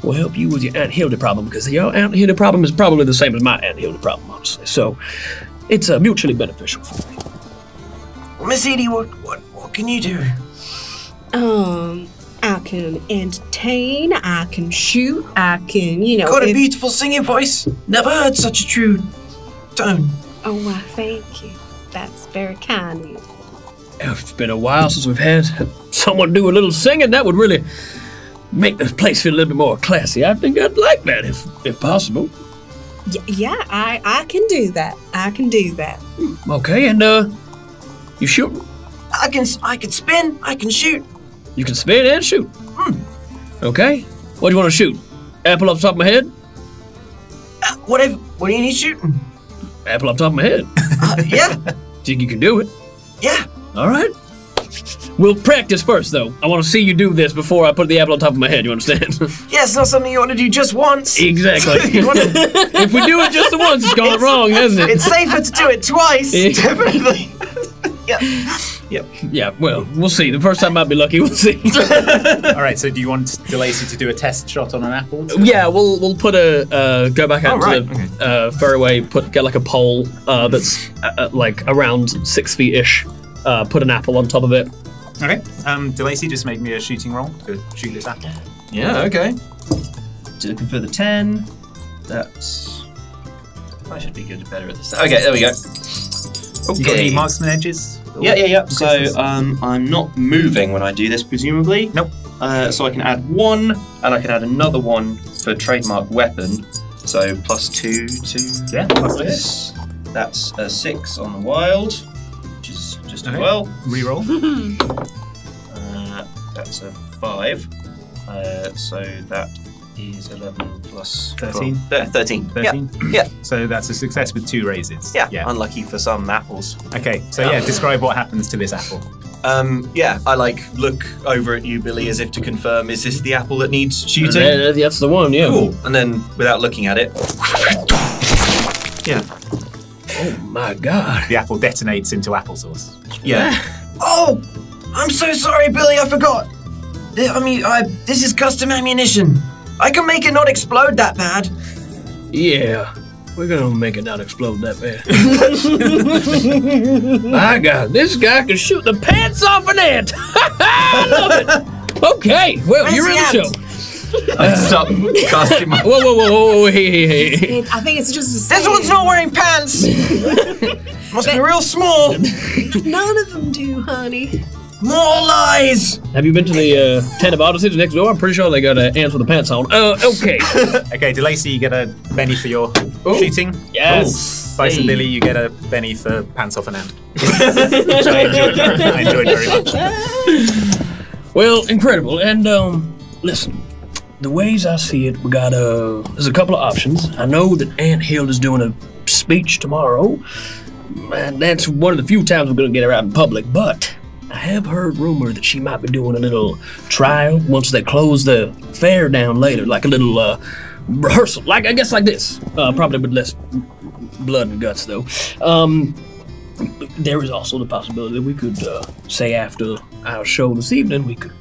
will help you with your Aunt Hildy problem, because your Aunt Hildy problem is probably the same as my Aunt Hildy problem, honestly. So it's mutually beneficial for me. Miss Edie, what can you do? I can entertain, I can shoot, I can, Got a beautiful singing voice. Never heard such a true tone. Oh, why, thank you. That's very kind of you. It's been a while since we've had someone do a little singing. That would really make the place feel a little bit more classy. I think I'd like that if possible. Yeah, I can do that. I can do that. Okay, and you shoot? I can spin. I can shoot. You can spin and shoot. Okay. What do you want to shoot? Apple off the top of my head? What do you need shooting? Apple off the top of my head. Yeah. Think you can do it? Yeah. All right. We'll practice first, though. I want to see you do this before I put the apple on top of my head, you understand? Yeah, it's not something you want to do just once. Exactly. If we do it just the once, it's gone wrong, hasn't it? It's safer to do it twice. Definitely. Yep. Yeah, well, we'll see. The first time might be lucky, we'll see. All right, so do you want Delacy to do a test shot on an apple? Yeah, we'll put go back out to the fairway, get like a pole that's like around 6 feet-ish, put an apple on top of it. Okay, Delacy, just make me a shooting roll to shoot this apple. Yeah, okay. Looking for the 10. I should be good better at this. Okay, there we go. Okay. You got any marksman edges? Yeah. So I'm not moving when I do this, presumably. Nope. So I can add 1, and I can add another 1 for trademark weapon. So +2 to plus this. That's a 6 on the wild, which is just as well. Reroll. That's a 5. So that is 11 plus 13. 13. 13? Yeah. So that's a success with 2 raises. Yeah. Unlucky for some apples. Okay, so describe what happens to this apple. I look over at you, Billy, as if to confirm, is this the apple that needs shooting? That's the one, yeah. Cool. And then, without looking at it, yeah. Oh my god. The apple detonates into applesauce. Yeah. Oh, I'm so sorry, Billy. I forgot. This is custom ammunition. I can make it not explode that bad. Yeah, we're gonna make it not explode that bad. My God, this guy can shoot the pants off an ant. I love it. Okay, well, Where's you're in the the show. Stop costume. Whoa, hey. I think it's just This one's not wearing pants. Must be real small. None of them do, honey. More lies. Have you been to the tent of Odyssey next door? I'm pretty sure they got ants with the pants on. Okay. Okay, Delacy, you get a Benny for your shooting. Yes. Bison Billy, you get a Benny for pants off an ant. Which I enjoyed very much. Well, incredible. And listen, the ways I see it, we got there's a couple of options. I know that Aunt Hildy's doing a speech tomorrow, and that's one of the few times we're gonna get her out in public. But I have heard rumor that she might be doing a little trial once they close the fair down later, like a little rehearsal, like I guess like this, probably with less blood and guts though. There is also the possibility that we could say after our show this evening, we could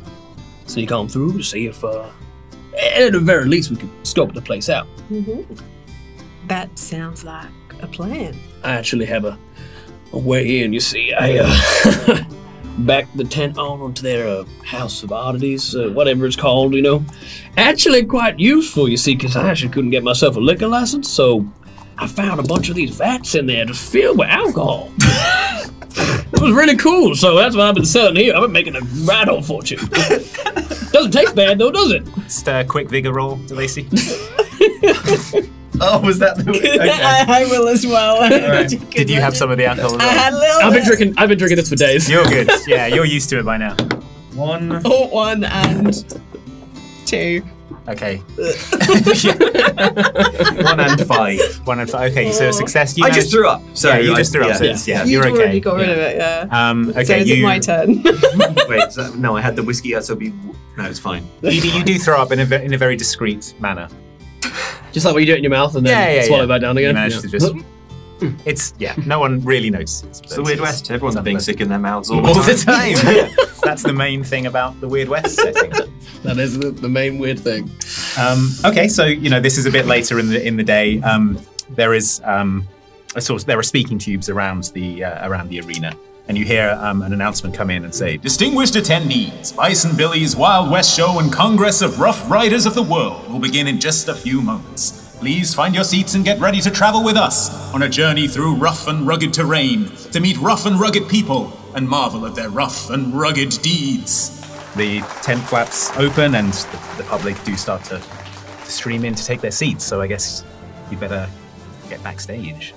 sneak on through to see if, at the very least, we could scope the place out. Mm-hmm. That sounds like a plan. I actually have a way in, you see. I backed the tent onto their House of Oddities, whatever it's called, you know. Actually quite useful, you see, because I actually couldn't get myself a liquor license, so I found a bunch of these vats in there just filled with alcohol. It was really cool, so that's what I've been selling here. I've been making a right old fortune. Doesn't taste bad, though, does it? Just a quick vigor roll, Delacy. Oh, was that the okay. I will as well. Right. Did you have some of the alcohol as well? I had a little I've been drinking this for days. You're good. Yeah, you're used to it by now. 1. Oh, 1 and 2. Okay. 1 and 5. 1 and 5. Okay, so a success. You I just threw up. So you just threw up. So you're You'd okay. already got rid of it, yeah. Okay, So is it my turn? Wait, no, I had the whiskey. So no, it's fine. You do throw up in a very discreet manner. Just like when you do it in your mouth and then swallow it back down again. You manage to just. It's no one really notices. It's the Weird West. Everyone's being sick in their mouths all the the time. That's the main thing about the Weird West setting. That is the main weird thing. Okay, so this is a bit later in the day. There is there are speaking tubes around the arena, and you hear an announcement come in and say, Distinguished attendees, Bison Billy's Wild West Show and Congress of Rough Riders of the World will begin in just a few moments. Please find your seats and get ready to travel with us on a journey through rough and rugged terrain to meet rough and rugged people and marvel at their rough and rugged deeds. The tent flaps open and the public do start to stream in to take their seats, so I guess you better get backstage.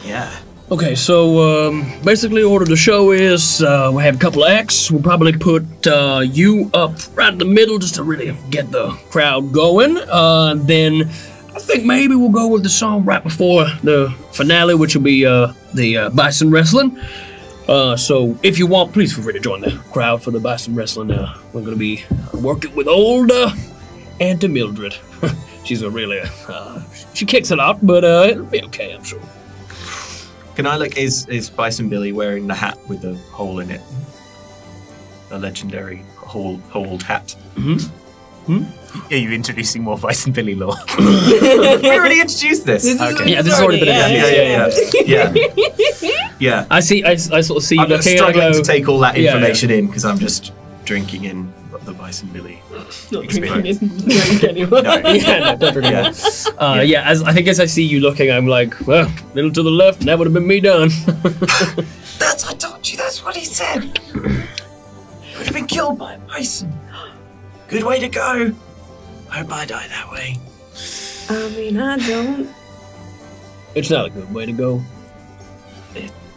Yeah. Okay, so basically order of the show is we have a couple of acts. We'll probably put you up right in the middle just to really get the crowd going. Then I think maybe we'll go with the song right before the finale, which will be the Bison Wrestling. So if you want, please feel free to join the crowd for the Bison Wrestling. We're going to be working with old Auntie Mildred. She's a really, she kicks a lot, but it'll be okay, I'm sure. Can I look, is Bison Billy wearing the hat with the hole in it? The legendary holed hat. Mm-hmm. Are you introducing more Bison Billy lore? We already introduced this. Okay. Yeah, this has already been Yeah. I sort of see you I'm looking struggling at to take all that information in because I'm just drinking in the Bison Billy experience. No, don't drink anymore. As I see you looking, I'm like, well, a little to the left, and that would have been me done. I told you, that's what he said. You would have been killed by a bison. Good way to go. Hope I die that way. I mean, I don't. It's not a good way to go.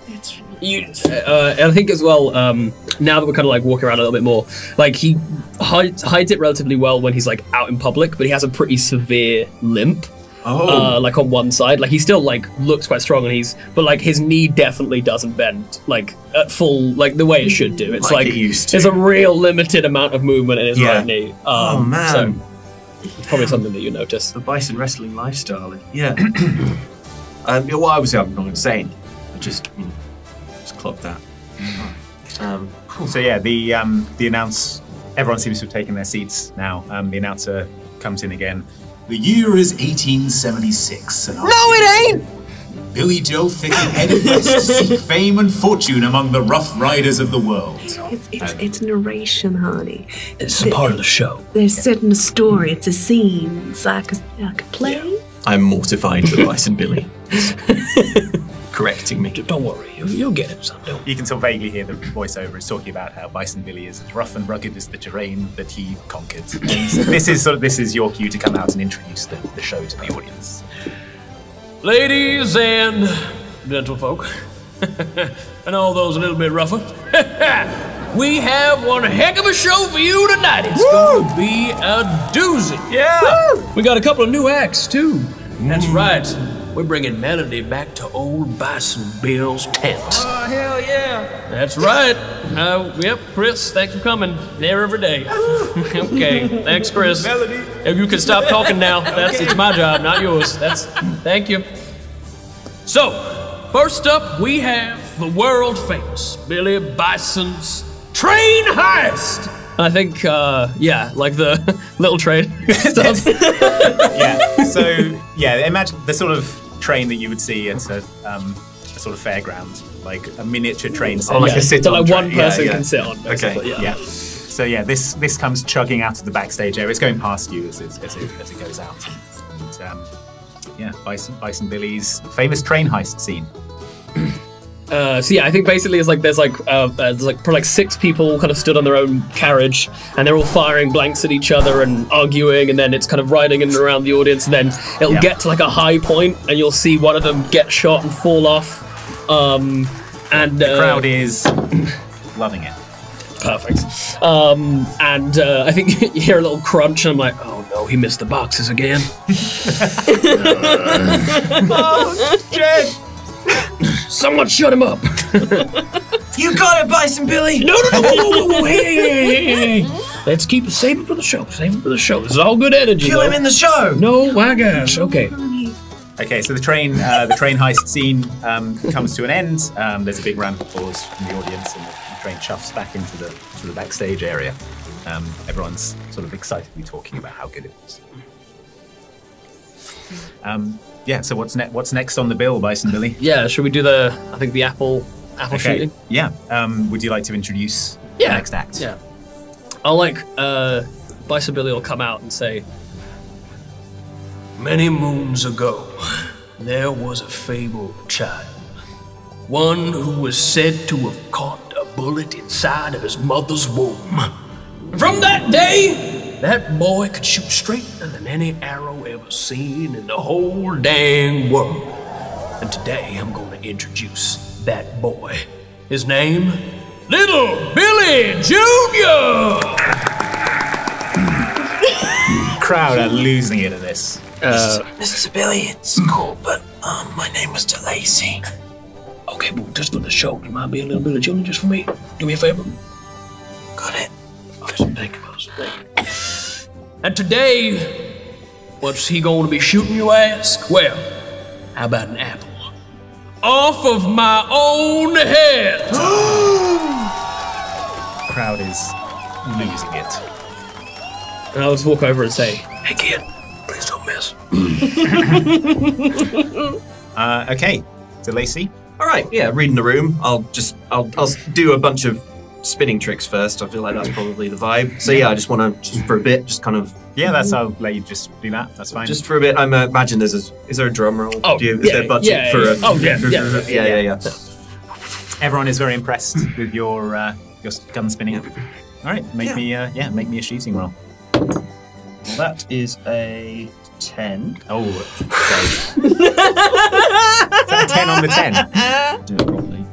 It's and I think as well, now that we're kind of like walking around a little bit more, like he hides it relatively well when he's like out in public, but he has a pretty severe limp. Like on one side, like he still like looks quite strong, and but like his knee definitely doesn't bend like at full, like the way it should do. It's like it used to. There's a real limited amount of movement in his right knee. Oh man, so it's probably something that you notice. The bison wrestling lifestyle. Yeah. Well, obviously I'm not insane. I just clocked that. So yeah, the everyone seems to have taken their seats now. The announcer comes in again. The year is 1876, and No, it ain't! Billie Joe Thickett headed west to seek fame and fortune among the rough riders of the world. It's narration, honey. It's a part of the show. They're setting a story. It's a scene. It's like a play. Yeah. I'm mortified for Bison Billy. Correcting me. Don't worry, you'll get it, son. Don't. You can still vaguely hear the voiceover. It's talking about how Bison Billy is as rough and rugged as the terrain that he conquered. And this is your cue to come out and introduce the show to the audience. Ladies and gentlefolk, and all those a little bit rougher, we have one heck of a show for you tonight. It's going to be a doozy. Yeah. Woo! We got a couple of new acts, too. That's right. We're bringing Melody back to old Bison Bill's tent. Oh, hell yeah. That's right. Yep, Chris, thanks for coming. There every day. Okay, thanks, Chris. Melody. If you can stop talking now. It's my job, not yours. Thank you. So, first up, we have the world famous Billy Bison's train heist. I think, like the little train stuff. Yeah. So, imagine the sort of train that you would see at a sort of fairground, like a miniature train set. Oh, like a sit-on like train. one person Yeah, can sit on, basically. Okay. Yeah. So yeah, this comes chugging out of the backstage area. It's going past you as it goes out. And, yeah, Bison Billy's famous train heist scene. So yeah, I think basically it's like there's probably 6 people kind of stood on their own carriage, and they're all firing blanks at each other and arguing, and then it's kind of riding in and around the audience, and then it'll get to like a high point, and you'll see one of them get shot and fall off. And the crowd is loving it. Perfect. I think you hear a little crunch, and I'm like, oh no, he missed the boxes again. Oh, Jed! Someone shut him up. You got it, Bison Billy! No, whoa, hey. Let's keep it, save it for the show. Save it for the show. This is all good energy. Kill him in the show! No, my gosh, okay. Okay, so the train heist scene comes to an end. There's a big round of applause from the audience, and the train chuffs back into the backstage area. Everyone's sort of excitedly talking about how good it was. Yeah. So what's next on the bill, Bison Billy? Yeah. Should we do the apple shooting? Yeah. Would you like to introduce the next act? Yeah. I'll Bison Billy will come out and say, many moons ago, there was a fabled child, one who was said to have caught a bullet inside of his mother's womb. From that day, that boy could shoot straighter than any arrow ever seen in the whole dang world. And today, I'm going to introduce that boy. His name, Little Billy Jr. Crowd are losing it at this. Mr. Billy, it's cool, but my name was Delacy. Okay, well, just for the show, you mind being a little Billy Jr. just for me? Do me a favor. Got it. Awesome, thank you. And today, what's he going to be shooting, you ask? Well, how about an apple? Off of my own head! Crowd is losing it. And I'll just walk over and say, hey kid, please don't miss. Okay, Delacy. All right, yeah, reading the room. I'll do a bunch of spinning tricks first. I feel like that's probably the vibe. So yeah, I just want to, for a bit, just kind of... Yeah, I'll let you just do that. That's fine. Just for a bit, I imagine is there a drum roll? Oh, is there a budget for a... Oh, yeah. Yeah. Everyone is very impressed with your gun spinning. All right, make me a shooting roll. Well, that is a 10. Oh, okay. Is that a 10 on the 10? Do it properly.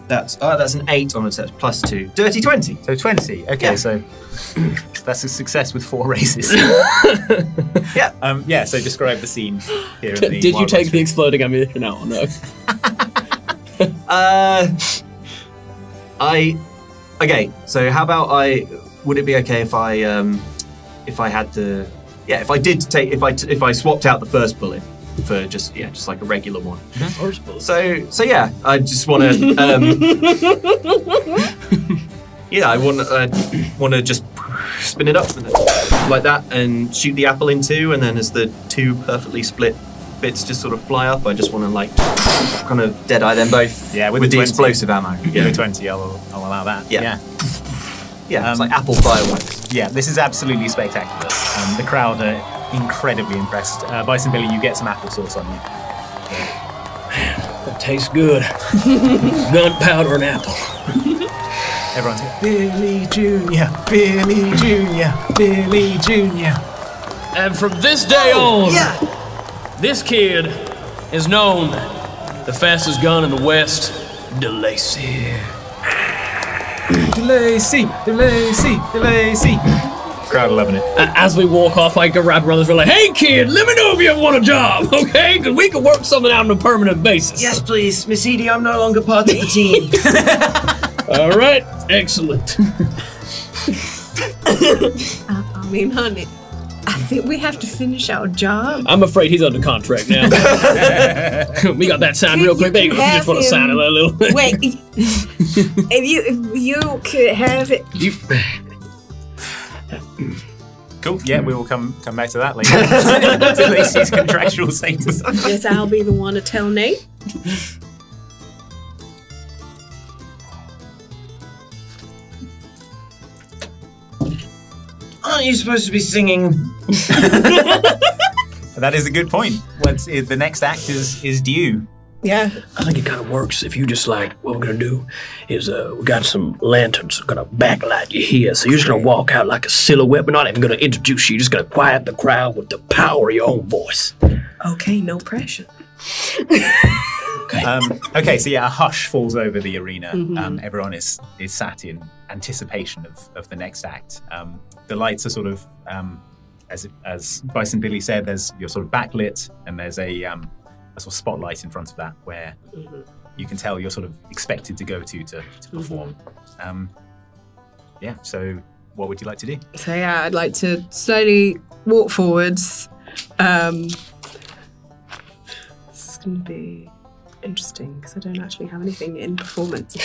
That's an 8 on the 10, plus 2. Dirty 20. So 20. Okay, Yeah. so that's a success with 4 raises. Yeah. So describe the scene here. Did you take the exploding ammunition out or no? Okay, so how about would it be okay if I swapped out the first bullet for just like a regular one. First bullet. So yeah, I just want to I want to just spin it up like that and shoot the apple in 2, and then as the 2 perfectly split bits just sort of fly up, I just want to kind of dead eye them both. Yeah, with the 20. explosive ammo. Yeah, with 20, I'll allow that. Yeah. It's like apple fireworks. Yeah, this is absolutely spectacular. The crowd are incredibly impressed. Bison Billy, you get some applesauce on you. That tastes good. Gunpowder and apple. Everyone's like, Billy Jr., Billy Jr., Billy Jr. And from this day on, this kid is known the fastest gun in the West, Delacy. Delacy, Delacy, Delacy. Crowd are loving it. As we walk off, I grab brothers. We're like, "Hey, kid, let me know if you ever want a job, okay? Because we can work something out on a permanent basis." Yes, please, Miss Edie. I'm no longer part of the team. All right, excellent. I mean, honey, I think we have to finish our job. I'm afraid he's under contract now. We got that sound real quick. There you go. You just want to sound it a little. Wait, if you could have it. Cool. Yeah, we will come back to that later. Delacy's contractual status. Guess I'll be the one to tell Nate. Aren't you supposed to be singing? That is a good point. The next act is due. Yeah. I think it kind of works if you just like, what we're going to do is we got some lanterns going to backlight you here. So you're just going to walk out like a silhouette. We're not even going to introduce you. You're just going to quiet the crowd with the power of your own voice. Okay, no pressure. Okay, so yeah, a hush falls over the arena. Everyone is sat in anticipation of the next act. The lights are sort of, as Bison Billy said, there's you're sort of backlit, and there's a sort of spotlight in front of that where you can tell you're sort of expected to go to perform. Yeah, so what would you like to do? So yeah, I'd like to slowly walk forwards. This is going to be interesting because I don't actually have anything in performance.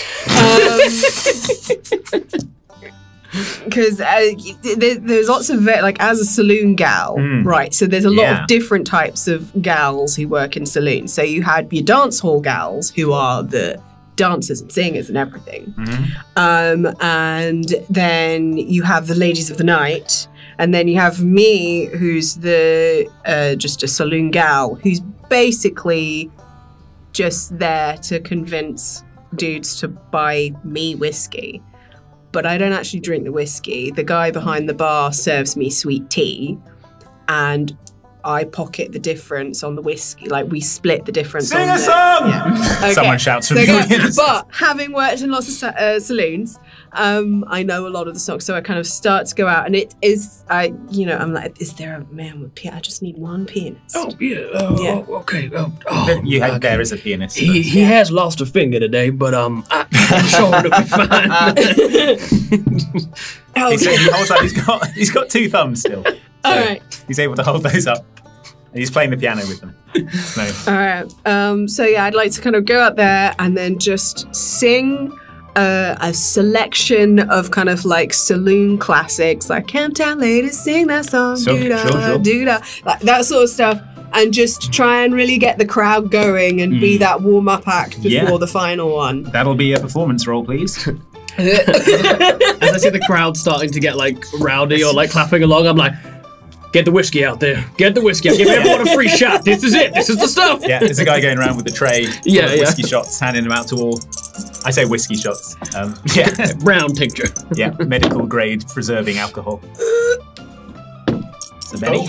Because there's lots of as a saloon gal, right? So there's a lot of different types of gals who work in saloons. So you had your dance hall gals who are the dancers and singers and everything, and then you have the ladies of the night, and then you have me, who's the just a saloon gal who's basically just there to convince dudes to buy me whiskey. But I don't actually drink the whiskey. The guy behind the bar serves me sweet tea, and I pocket the difference on the whiskey. Like, we split the difference. Sing a song! Yeah. Okay. Someone shouts from the audience. But having worked in lots of saloons, I know a lot of the songs. So I kind of start to go out, and it is, I'm like, is there a man with piano? I just need one pianist. Oh, yeah. Okay. There is a pianist. He has lost a finger today, but I'm sure it'll be fine. He holds up, he's got two thumbs still. So all right. He's able to hold those up. And he's playing the piano with them. All right. So yeah, I'd like to kind of go out there and then just sing a selection of kind of like saloon classics, like Camptown Ladies Sing That Song, doo-da, doo-da, like that sort of stuff, and just try and really get the crowd going and be that warm-up act before the final one. That'll be a performance roll, please. As I see the crowd starting to get like rowdy or like clapping along, I'm like, get the whiskey out there. Get the whiskey out. Give everyone a free shot. This is it. This is the stuff. Yeah, there's a guy going around with the tray full of whiskey shots, handing them out to all. I say whiskey shots. Brown tincture. Yeah, medical grade preserving alcohol. So Benny.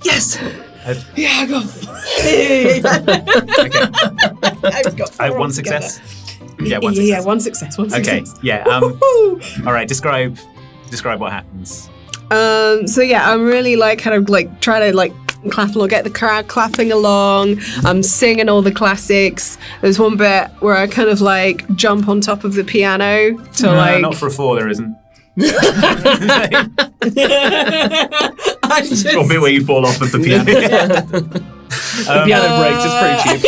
Yes. Yeah, I got. Okay. I have one success. Yeah, one success. Yeah, one success. Okay. Yeah. All right. Describe what happens. So yeah, I'm really like kind of like trying to like clap along, get the crowd clapping along. I'm singing all the classics. There's one bit where I kind of like jump on top of the piano to like. Not for a 4, there isn't. Or a bit where you fall off of the piano. The piano breaks. It's pretty cheap.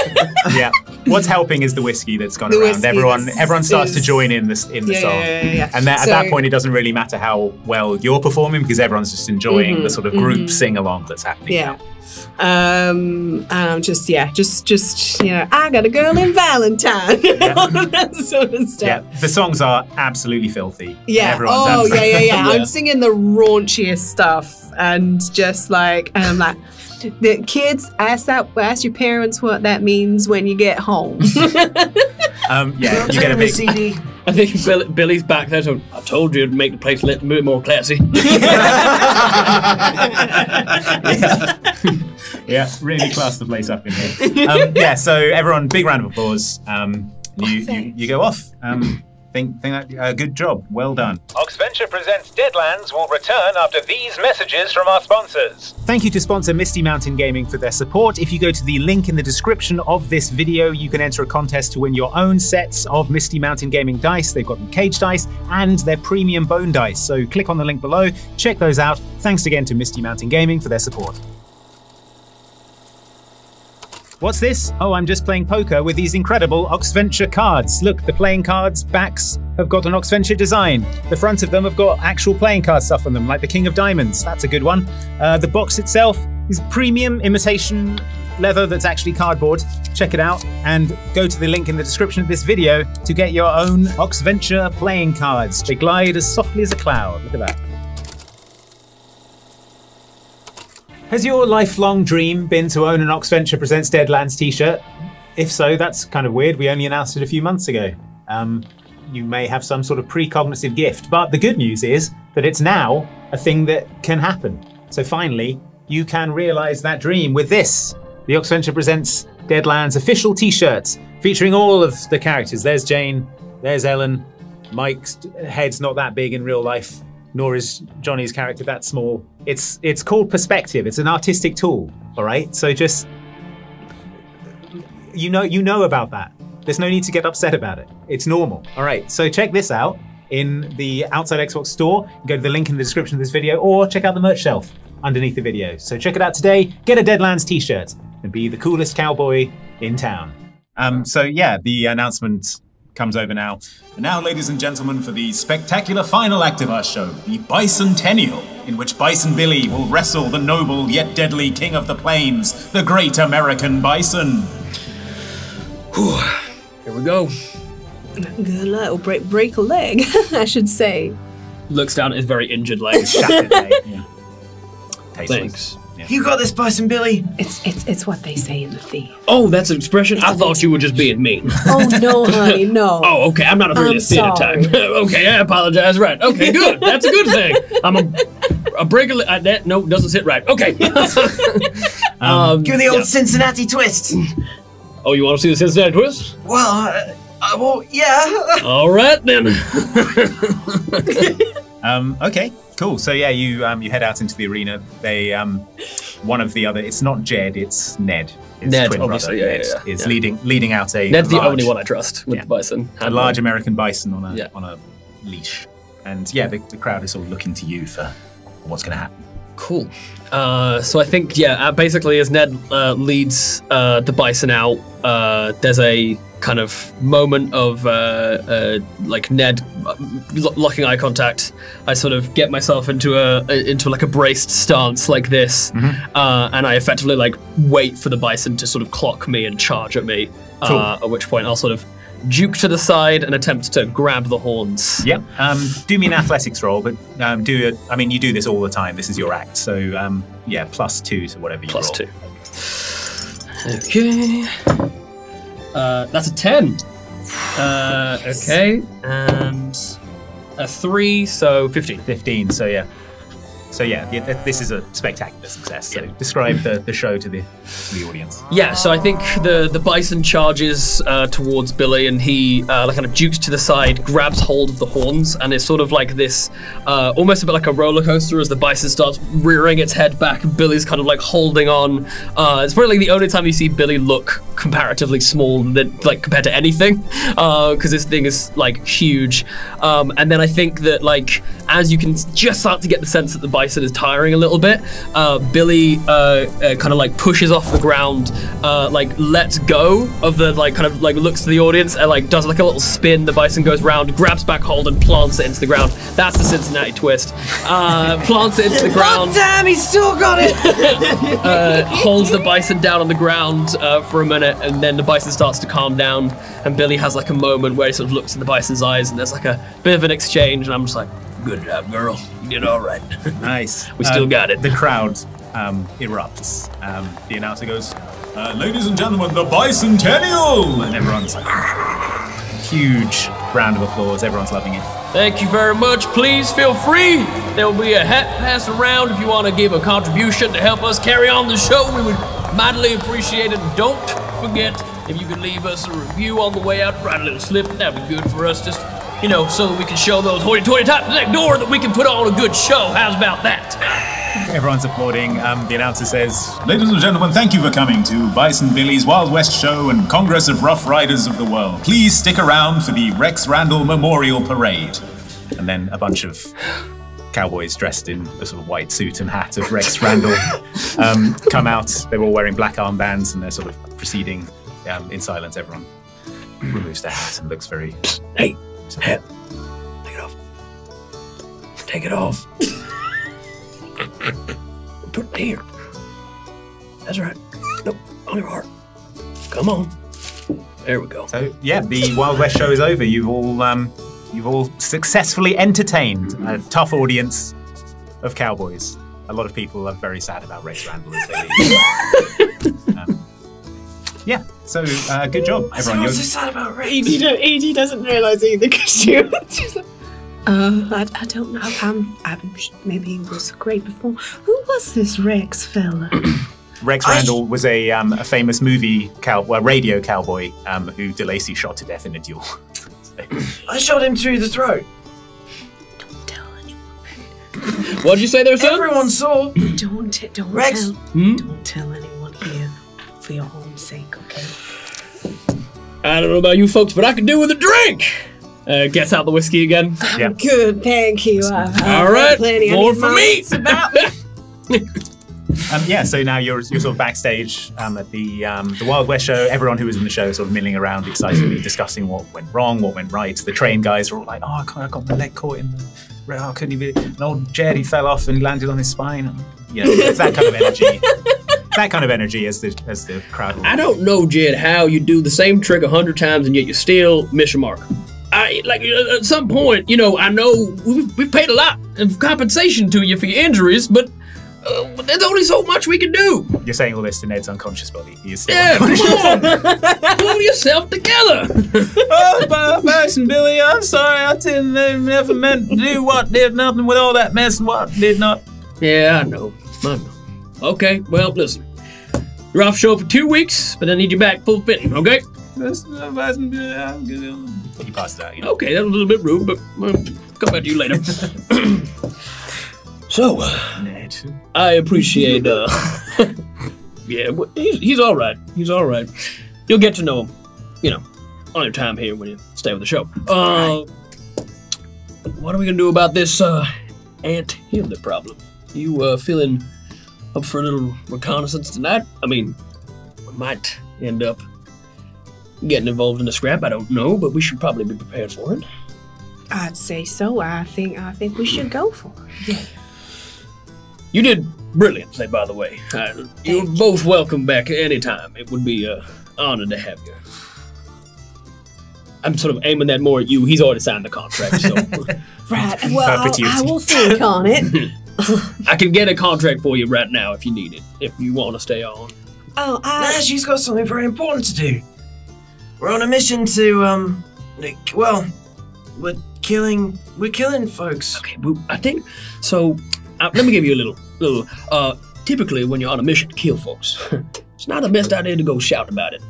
Yeah. What's helping is the whiskey that's gone around. Everyone starts to join in the song. Yeah. And at that point, it doesn't really matter how well you're performing because everyone's just enjoying the sort of group sing along that's happening. Yeah. And I'm just I got a girl in Valentine. All of that sort of stuff. Yeah. The songs are absolutely filthy. Yeah. Yeah. I'm singing the raunchiest stuff and just like, and I'm like, the kids, ask your parents what that means when you get home. You get a big CD. I think Billy's back there. So I told you to make the place a little bit more classy. Yeah, really class the place up in here. So everyone, big round of applause. You go off. Think that good job. Well done. Oxventure presents Deadlands will return after these messages from our sponsors. Thank you to sponsor Misty Mountain Gaming for their support. If you go to the link in the description of this video, you can enter a contest to win your own sets of Misty Mountain Gaming dice. They've got the cage dice and their premium bone dice. So click on the link below, check those out. Thanks again to Misty Mountain Gaming for their support. What's this? Oh, I'm just playing poker with these incredible Oxventure cards. Look, the playing cards backs have got an Oxventure design. The front of them have got actual playing card stuff on them, like the King of Diamonds. That's a good one. The box itself is premium imitation leather that's actually cardboard. Check it out and go to the link in the description of this video to get your own Oxventure playing cards. They glide as softly as a cloud. Look at that. Has your lifelong dream been to own an Oxventure Presents Deadlands t-shirt? If so, that's kind of weird. We only announced it a few months ago. You may have some sort of precognitive gift, but the good news is that it's now a thing that can happen. So finally, you can realize that dream with this, the Oxventure Presents Deadlands official t-shirts, featuring all of the characters. There's Jane, there's Ellen, Mike's head's not that big in real life, nor is Johnny's character that small. It's called perspective. It's an artistic tool, all right? So just, you know about that. There's no need to get upset about it. It's normal, all right? So check this out in the Outside Xbox store. Go to the link in the description of this video, or check out the merch shelf underneath the video. So check it out today, get a Deadlands t-shirt, and be the coolest cowboy in town. So yeah, the announcement comes over now. And now, ladies and gentlemen, for the spectacular final act of our show, the Bicentennial, in which Bison Billy will wrestle the noble yet deadly king of the plains, the great American Bison. Whew. Here we go. Good luck. Or break a leg, I should say. Looks down at his very injured leg. Shattered leg. Yeah. Thanks. Yeah. You got this, Bison Billy. It's what they say in the theme. Oh, that's an expression? I thought you were just being mean. Oh, no, honey, no. Oh, okay, I'm not afraid of theater time. Okay, I apologize, right. Okay, good. That's a good thing. I'm a break that no, doesn't sit right. Okay. Give the old Cincinnati twist. Oh, you want to see the Cincinnati twist? Well, yeah. All right, then. Okay, cool. So yeah, you head out into the arena. They one of the other. It's not Jed. It's Ned. His Ned, twin obviously, brother. yeah, Ned is leading out a. Ned's large, the only one I trust with Bison. A large American bison on a leash, and yeah, the crowd is all looking to you for what's going to happen. Cool. So I think basically as Ned leads the Bison out, there's a kind of moment of like Ned locking eye contact. I sort of get myself into like a braced stance like this, and I effectively like wait for the Bison to sort of clock me and charge at me. Cool. At which point I'll sort of juke to the side and attempt to grab the horns. Yep. Do me an athletics roll, but I mean, you do this all the time. This is your act, so yeah, +2 to whatever you roll. +2. Okay. That's a 10. Okay, and a 3, so 15. 15. So yeah. So yeah, this is a spectacular success. So describe the show to the audience. Yeah, so I think the Bison charges towards Billy, and he like kind of jukes to the side, grabs hold of the horns, and it's sort of like this, almost a bit like a roller coaster as the Bison starts rearing its head back. And Billy's kind of like holding on. It's probably like the only time you see Billy look comparatively small, like compared to anything, because this thing is like huge. And then I think that like as you can just start to get the sense that the Bison is tiring a little bit, Billy kind of like pushes off the ground, like lets go of the like kind of like looks to the audience and like does like a little spin. The Bison goes round, grabs back hold and plants it into the ground. That's the Cincinnati twist. Plants it into the ground. Oh damn, he's still got it. Holds the Bison down on the ground for a minute, and then the Bison starts to calm down, and Billy has like a moment where he sort of looks in the Bison's eyes, and there's like a bit of an exchange, and I'm just like, good job, girl. You did all right. Nice. We still got it. The crowd erupts. The announcer goes, Ladies and gentlemen, the Bicentennial! and everyone's like, huge round of applause. Everyone's loving it. Thank you very much. Please feel free. There will be a hat passed around if you want to give a contribution to help us carry on the show. We would mightily appreciate it. Don't forget, if you could leave us a review on the way out, write a little slip, that'd be good for us. Just, you know, so that we can show those hoity-toity types next door that we can put on a good show. How's about that? Everyone's applauding. The announcer says, Ladies and gentlemen, thank you for coming to Bison Billy's Wild West Show and Congress of Rough Riders of the World. Please stick around for the Rex Randall Memorial Parade. and then a bunch of cowboys dressed in a sort of white suit and hat of Rex Randall come out. They're all wearing black armbands and they're sort of proceeding in silence. Everyone removes their hat and looks very... Hey, hat. Take it off. Take it off. Put it here. That's right. Nope, on your heart. Come on. There we go. So, yeah, the Wild West show is over. You've all successfully entertained a tough audience of cowboys. A lot of people are very sad about Rex Randall as they leave. Yeah, so good job, everyone. What's so sad about Rex? Edie doesn't realise either because she's like, I don't know. Maybe he was great before. Who was this Rex fella? Rex Randall was a famous movie radio cowboy who Delacy shot to death in a duel. I shot him through the throat. Don't tell anyone. What did you say there, son? Everyone saw. Don't Rex. Don't tell anyone here for your own sake, okay? I don't know about you folks, but I could do with a drink. Gets out the whiskey again. I'm good, thank you. All right, plenty. more for me. About me. Yeah, so now you're sort of backstage at the Wild West show. Everyone who was in the show sort of milling around excitedly discussing what went wrong, what went right. The train guys are all like, I got my leg caught in the rail, couldn't even... And old Jed, he fell off and landed on his spine. And, it's that kind of energy. That kind of energy as the crowd will... I don't know, Jed, how you do the same trick 100 times and yet you still miss your mark. At some point, I know we've paid a lot of compensation to you for your injuries, but there's only so much we can do. You're saying all this to Ned's unconscious body. He is still come on. Pull yourself together. Oh, Bison, Billy, I'm sorry. I never meant to do what did nothing with all that mess and what did not. Yeah, I know. Okay, well, listen. You're off show for 2 weeks, but I need you back full fitting, okay? Bison, Billy, I'm good. He passes out, Okay, that was a little bit rude, but I'll come back to you later. So, Ned. I appreciate, yeah, he's all right. He's all right. You'll get to know him, on your time here when you stay with the show. What are we gonna do about this, Aunt Hildy problem? You, feeling up for a little reconnaissance tonight? I mean, we might end up getting involved in a scrap, I don't know, but we should probably be prepared for it. I'd say so. I think we should go for it. Yeah. You did brilliantly, by the way. You're both welcome back anytime. It would be an honor to have you. I'm sort of aiming that more at you. He's already signed the contract, so... Right, well, I will think on it. I can get a contract for you right now if you need it, if you want to stay on. Oh, she's got something very important to do. We're on a mission to, we're killing folks. Okay, well, I think, so, let me give you a little, typically when you're on a mission to kill folks, it's not the best idea to go shout about it.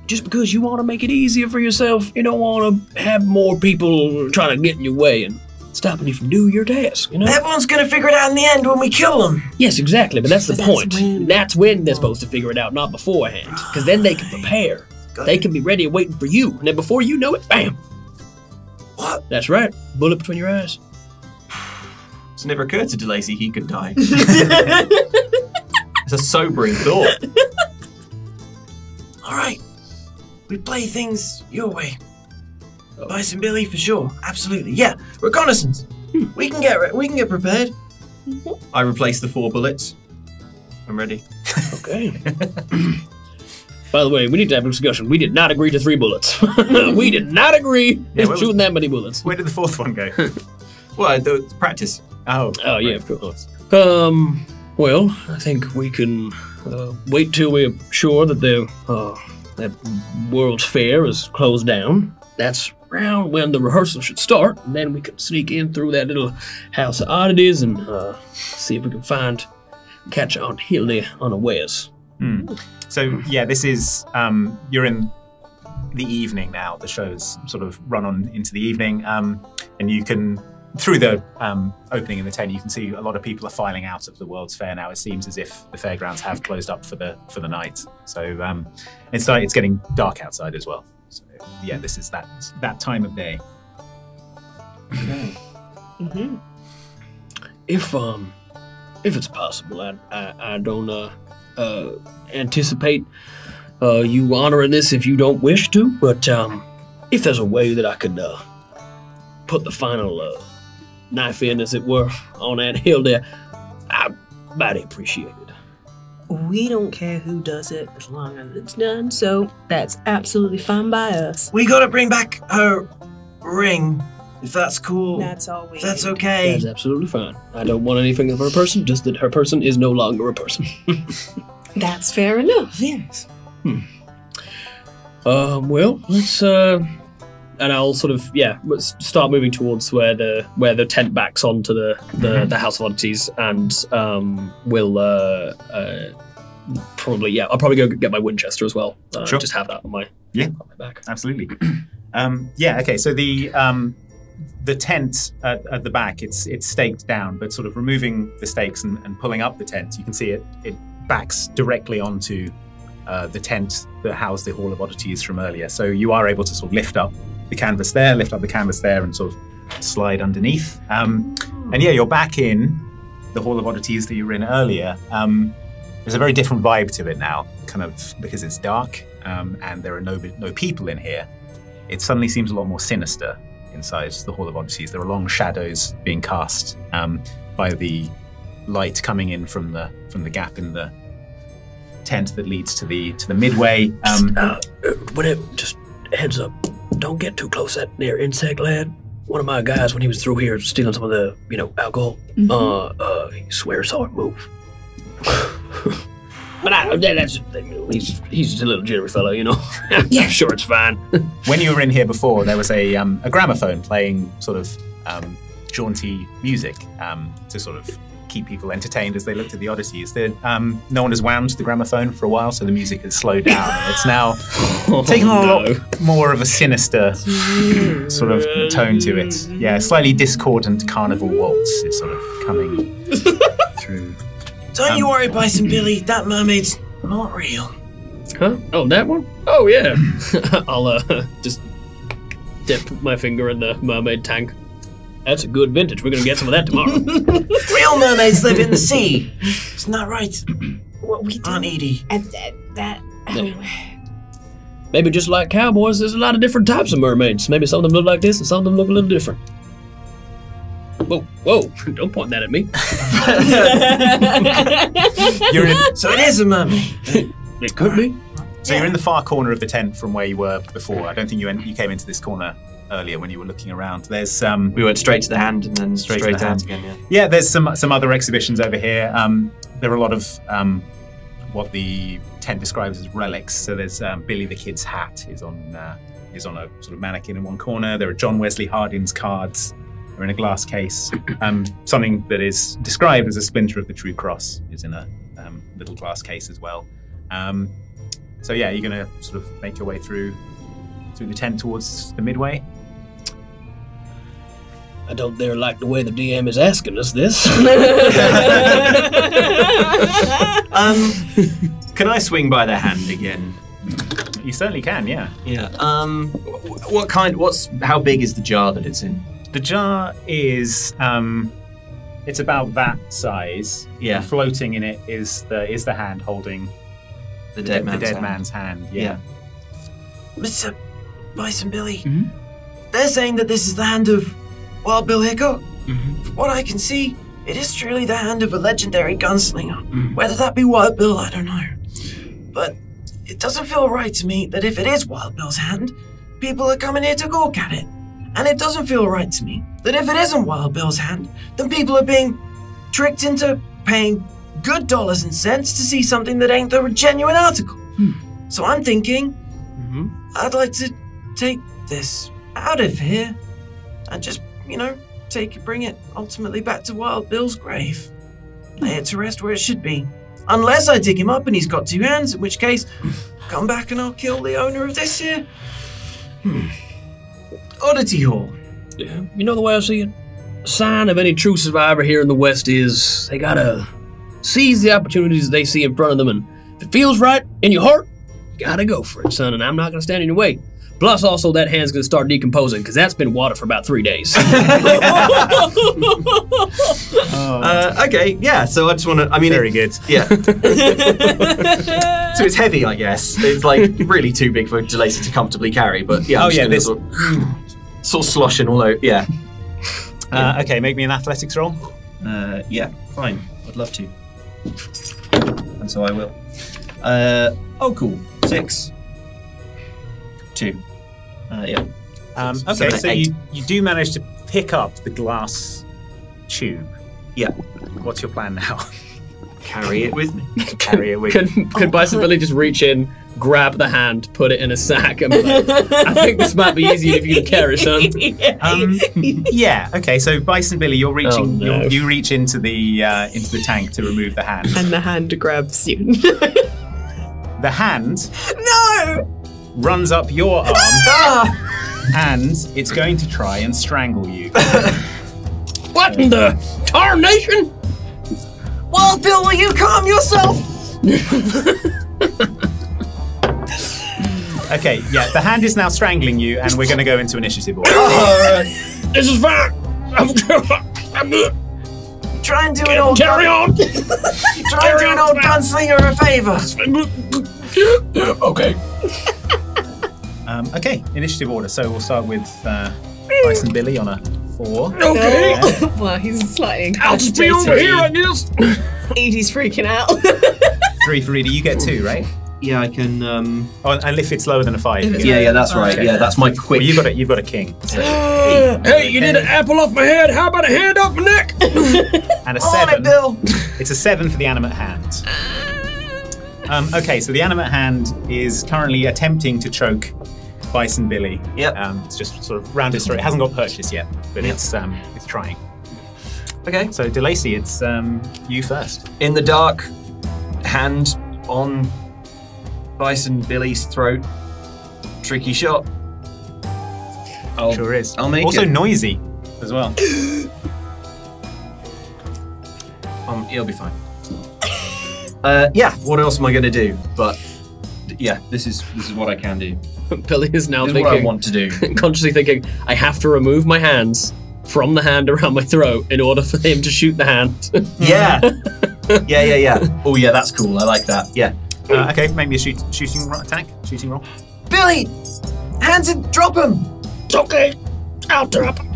Just because you want to make it easier for yourself, you don't want to have more people trying to get in your way and stopping you from doing your task, Everyone's gonna figure it out in the end when we kill them. Yes, exactly, but that's the point. That's when they're supposed to figure it out, not beforehand. Because then they can prepare. They can be ready and waiting for you. And then before you know it, bam! What? That's right. Bullet between your eyes. It's never occurred to Delacy he could die. It's a sobering thought. All right. We play things your way. Bison Billy for sure. Absolutely. Yeah. Reconnaissance. We can get prepared. I replace the 4 bullets. I'm ready. Okay. By the way, we need to have a discussion. We did not agree to 3 bullets. We did not agree to shooting that many bullets. Where did the 4th one go? Well, the practice. Oh, yeah, of course. Well, I think we can wait till we're sure that that World's Fair is closed down. That's around when the rehearsal should start, and then we can sneak in through that little house of oddities and see if we can catch Aunt Hildy unawares. So, yeah, this is, you're in the evening now. The show's sort of run on into the evening, and you can, through the opening in the tent, you can see a lot of people are filing out of the World's Fair now. It seems as if the fairgrounds have closed up for the night. So it's getting dark outside as well. So, yeah, this is that time of day. Okay. if it's possible, I don't anticipate you honoring this if you don't wish to, but if there's a way that I could put the final knife in, as it were, on Aunt Hildy, I might appreciate it. We don't care who does it as long as it's done, so that's absolutely fine by us. We gotta bring back her ring, if that's cool. That's all we That's need. okay. That's absolutely fine. I don't want anything of her person, just that her person is no longer a person. That's fair enough, yes. Well, let's and I'll sort of start moving towards where the tent backs onto the House of Oddities, and we'll I'll probably go get my Winchester as well. Sure. Just have that on my back. Absolutely. Okay. So the tent at the back, it's staked down, but sort of removing the stakes and pulling up the tent, you can see it backs directly onto the tent that housed the Hall of Oddities from earlier. So you are able to sort of lift up the canvas there, and sort of slide underneath. You're back in the Hall of Oddities that you were in earlier. There's a very different vibe to it now, kind of because it's dark and there are no people in here. It suddenly seems a lot more sinister inside the Hall of Oddities. There are long shadows being cast by the light coming in from the gap in the tent that leads to the midway. Just heads up, don't get too close to that there insect lad. One of my guys, when he was through here stealing some of the alcohol, he swears saw it move. But he's a little jittery fellow, Yeah. I'm sure it's fine. When you were in here before, there was a gramophone playing sort of jaunty music to sort of keep people entertained as they looked at the Oddities. No one has wound the gramophone for a while, so the music has slowed down. And it's now taken a lot more of a sinister sort of tone to it. Yeah, slightly discordant carnival waltz is sort of coming through. Don't you worry, Bison Billy. That mermaid's not real. Huh? Oh, that one? Oh, yeah. I'll just dip my finger in the mermaid tank. That's a good vintage. We're going to get some of that tomorrow. Real mermaids live in the sea. Isn't that right? What we do? Aunt Edie. Maybe just like cowboys, there's a lot of different types of mermaids. Maybe some of them look like this and some of them look a little different. Whoa, don't point that at me. So it is a mermaid. It could be. So you're in the far corner of the tent from where you were before. I don't think you came into this corner earlier when you were looking around. There's we went straight to the hand and then straight to the hand again. Yeah, there's some other exhibitions over here. There are a lot of what the tent describes as relics. So there's Billy the Kid's hat is on a sort of mannequin in one corner. There are John Wesley Hardin's cards. They're in a glass case. Something that is described as a splinter of the True Cross is in a little glass case as well. So yeah, you're going to sort of make your way through the tent towards the midway. I don't dare like the way the DM is asking us this. Can I swing by the hand again? You certainly can, yeah. Yeah. How big is the jar that it's in? The jar is it's about that size. Yeah. Floating in it is the hand holding the dead man's hand. Yeah. Mr. Bison Billy, they're saying that this is the hand of Wild Bill Hickok. From what I can see, it is truly the hand of a legendary gunslinger. Whether that be Wild Bill, I don't know. But it doesn't feel right to me that if it is Wild Bill's hand, people are coming here to gawk at it. And it doesn't feel right to me that if it isn't Wild Bill's hand, then people are being tricked into paying good dollars and cents to see something that ain't the genuine article. So I'm thinking, I'd like to take this out of here and just, bring it ultimately back to Wild Bill's grave. Lay it to rest where it should be. Unless I dig him up and he's got two hands, in which case, come back and I'll kill the owner of this here Oddity Hall. Yeah, the way I see it? A sign of any true survivor here in the West is they gotta seize the opportunities they see in front of them, and if it feels right in your heart, you gotta go for it, son, and I'm not gonna stand in your way. Plus, also, that hand's going to start decomposing because that's been water for about 3 days. Okay, yeah, so I just want to... I mean, Very good. Yeah. So it's heavy, I guess. It's like really too big for Delacy to comfortably carry, but yeah, I'm just gonna sort of sloshing all over, yeah. Okay, make me an athletics roll. Yeah, fine. I'd love to. And so I will. Oh, cool. 6. 2. Yeah. Okay, 7, so 8. you do manage to pick up the glass tube. Yeah. What's your plan now? Carry it with me. Carry it with you. Could Bison Billy just reach in, grab the hand, put it in a sack, and be like, I think this might be easier if you can carry, son. Yeah. Okay. So Bison Billy, you're reaching. Oh, no. You reach into the tank to remove the hand. And the hand grabs you. The hand No! runs up your arm, and it's going to try and strangle you. What in the tarnation? Well, Bill, will you calm yourself? Okay. Yeah. The hand is now strangling you, and we're going to go into initiative order. This is fine. I'm good. Try and do an old Carry on. Try and do an old gunslinger a favor. Okay. Okay. Initiative order. So we'll start with Bison Billy on a 4. Okay. Well, he's slightly I'll just be over here, I guess. Edie's freaking out. 3 for Edie. You get 2, right? Yeah, I can. Oh, and if it's lower than a 5. you get Yeah, that's right. Okay. Yeah, that's my quick. Well, you've got a king. So. Hey, you did an apple off my head. How about a hand off my neck? And a On 7. it, Bill. It's a 7 for the animate hand. Okay, so the animate hand is currently attempting to choke Bison Billy. Yep. It's just sort of round his throat. It hasn't got purchase yet, but it's trying. Okay. So Delacy, it's you first. In the dark, hand on Bison Billy's throat. Tricky shot. Sure is. I'll make also it. noisy as well. He'll be fine. Yeah. What else am I going to do? But yeah, this is what I can do. Billy is now This is thinking, what I want to do. consciously thinking, I have to remove my hands from the hand around my throat in order for him to shoot the hand. Yeah. Yeah. Oh yeah, that's cool. I like that. Yeah. Okay, make me a shooting roll. Billy, hands and drop him. Okay, I'll drop him.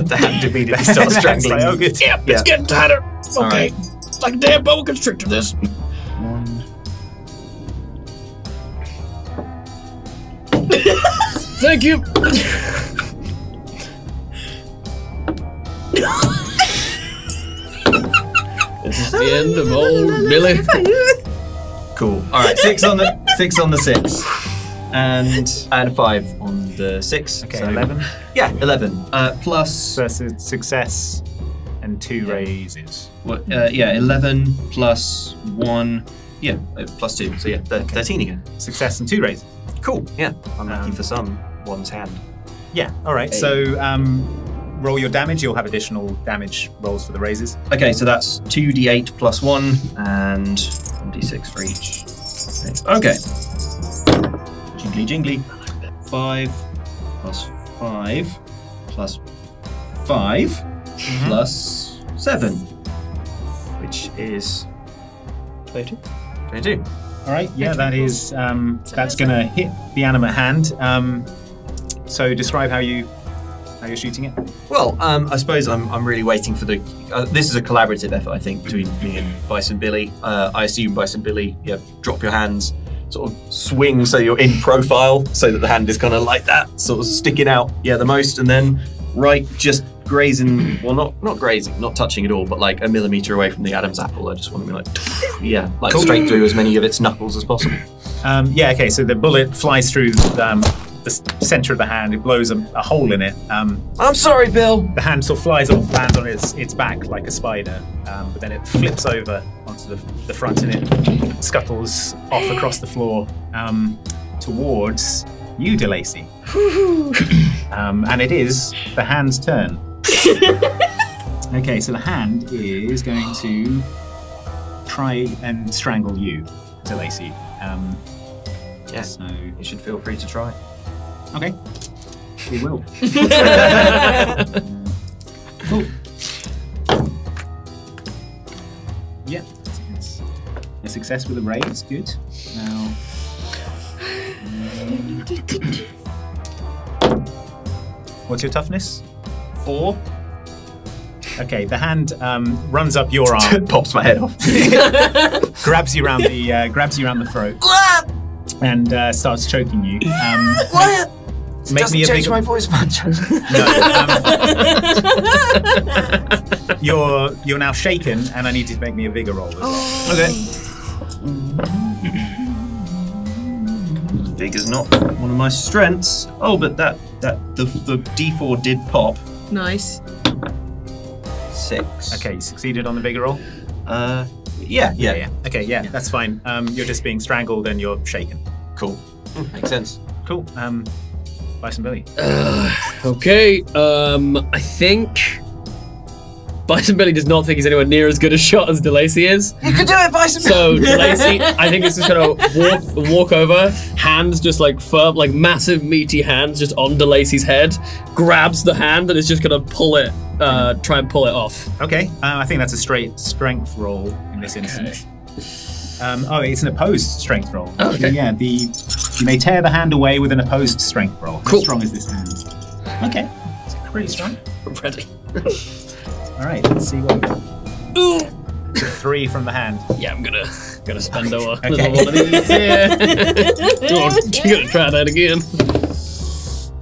The hand immediately starts strangling. Like, oh, good. Yep, Yeah. it's getting tighter. All Okay, right. it's like a damn boa constrictor, this. 1. Thank you. This is the end of old Billy. Cool. All right. 6 on the 6, and 5 on the 6. Okay, so 11. Yeah, 11. Plus. So that's a success and 2 raises. What? Yeah, 11 plus 1. Yeah, plus 2. So yeah, 13 again. Success and 2 raises. Cool. Yeah. Unlucky for some. One's hand. Yeah. All right. So roll your damage. You'll have additional damage rolls for the raises. Okay, so that's 2d8 plus 1 and 1d6 for each. Okay. Jingly. 5 plus 5 plus 5 plus 7, which is 22. 22. All right. Yeah, that is. That's gonna hit the animate hand. So describe how you're shooting it. Well, I suppose I'm really waiting for the. This is a collaborative effort, I think, between me and Bison Billy. I assume Bison Billy, drop your hands, sort of swing so you're in profile, so that the hand is kind of like that, sort of sticking out, the most, and then just grazing. Well, not grazing, not touching at all, but like a millimeter away from the Adam's apple. I just want to be like, straight through as many of its knuckles as possible. Okay. So the bullet flies through the center of the hand. It blows a hole in it. I'm sorry, Bill. The hand sort of flies off, lands on its back like a spider, but then it flips over onto the front and it scuttles off across the floor towards you, Delacy. And it is the hand's turn. Okay, so the hand is going to try and strangle you, Delacy. So you should feel free to try. Okay. We will. Cool. Yeah. A success with a raise. Good. Now. What's your toughness? 4. Okay, the hand runs up your arm, Pops my head off. grabs you around the throat, and starts choking you. Make me a change big. my voice much. No, you're now shaken, and I need you to make me a vigor roll as well. Okay. Vigor's not one of my strengths. Oh, but the D4 did pop. Nice. 6. Okay, you succeeded on the vigor roll. Yeah. Okay, yeah, that's fine. You're just being strangled and you're shaken. Cool. Makes sense. Cool. Bison Billy. Okay, I think Bison Billy does not think he's anywhere near as good a shot as Delacy is. You can do it, Bison. So Delacy, I think is just gonna walk over, hands just like firm, like massive meaty hands just on Delacy's head, grabs the hand and is just gonna pull it, try and pull it off. Okay, I think that's a straight strength roll in this instance. It's an opposed strength roll. Oh, okay. Yeah, you may tear the hand away with an opposed strength roll. Cool. How strong is this hand? Okay, it's pretty strong. I'm ready. All right, let's see what we got. It's a 3 from the hand. Yeah, I'm gonna spend over Okay. one of these. Yeah. You're gonna try that again.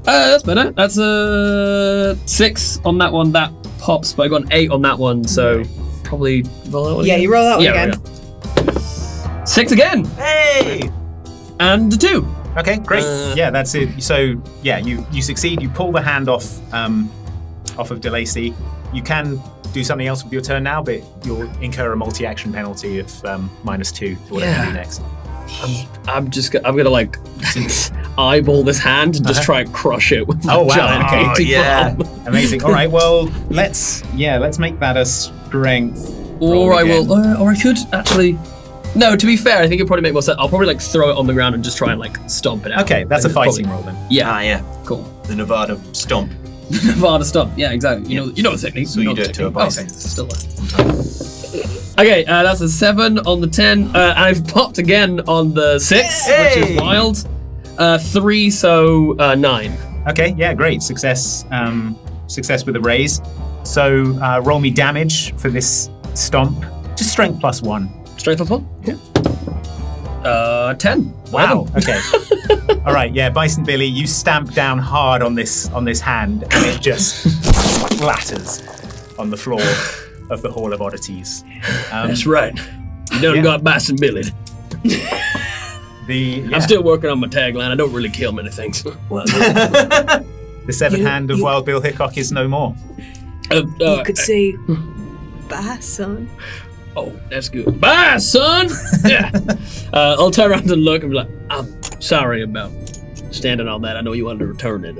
That's better. That's a 6 on that one. That pops, but I got an 8 on that one, so probably roll that one. Yeah, again. you roll that one Yeah, again. 6 again. Hey! And a 2. Okay, great. Yeah, that's it. So yeah, you succeed. You pull the hand off of Delacy. You can do something else with your turn now, but you'll incur a multi-action penalty of -2 to whatever you do next. I'm gonna like eyeball this hand and just try and crush it with my Oh, wow, giant okay. painting bomb. Amazing. All right. Well, let's make that a strength. Or I again. will, or I could actually. No, to be fair, I think it'd probably make more sense. I'll probably like throw it on the ground and just try and like stomp it out. Okay, that's a And fighting probably- roll then. Yeah, Yeah. cool. The Nevada stomp. Nevada stomp. Yeah, exactly. You know the technique. So you know do the it to a technique. bison. Okay, still there. Okay, that's a 7 on the 10. I've popped again on the 6, which Hey! is wild. 3, so 9. Okay. Yeah. Great. Success. Success with a raise. So roll me damage for this stomp. Just strength +1. Strength plus 1? Yeah. 10. Wow. Okay. All right. Yeah. Bison Billy, you stamp down hard on this hand, and it just splatters on the floor of the Hall of Oddities. That's right. You done Yeah. got Bison Billy. I'm still working on my tagline. I don't really kill many things. the severed hand of Wild Bill Hickok is no more. You could say, bye, son. Oh, that's good. Bye, son! Yeah. I'll turn around and look and be like, I'm sorry about standing on that. I know you wanted to return it.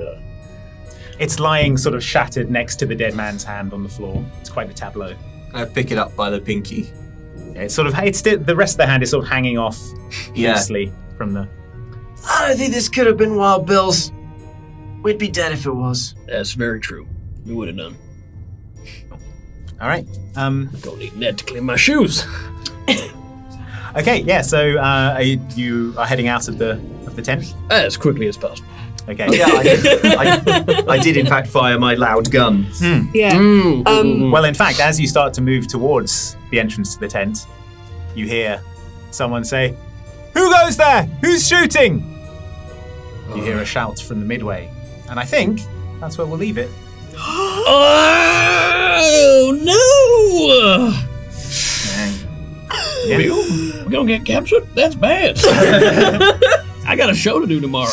It's lying sort of shattered next to the dead man's hand on the floor. It's quite a tableau. I pick it up by the pinky. Yeah, it's sort of the rest of the hand is sort of hanging off Yeah. loosely from the. I don't think this could have been Wild Bill's. We'd be dead if it was. That's very true. We would have done. All right. Don't need Ned to clean my shoes. Okay. Yeah. So you are heading out of the tent. As quickly as possible. Okay. Yeah, I did in fact fire my loud gun. Yeah. Well, in fact, as you start to move towards the entrance to the tent, you hear someone say, "Who goes there? Who's shooting?" You hear a shout from the midway, and I think that's where we'll leave it. Oh no! Yeah. We're gonna get captured? That's bad. I got a show to do tomorrow.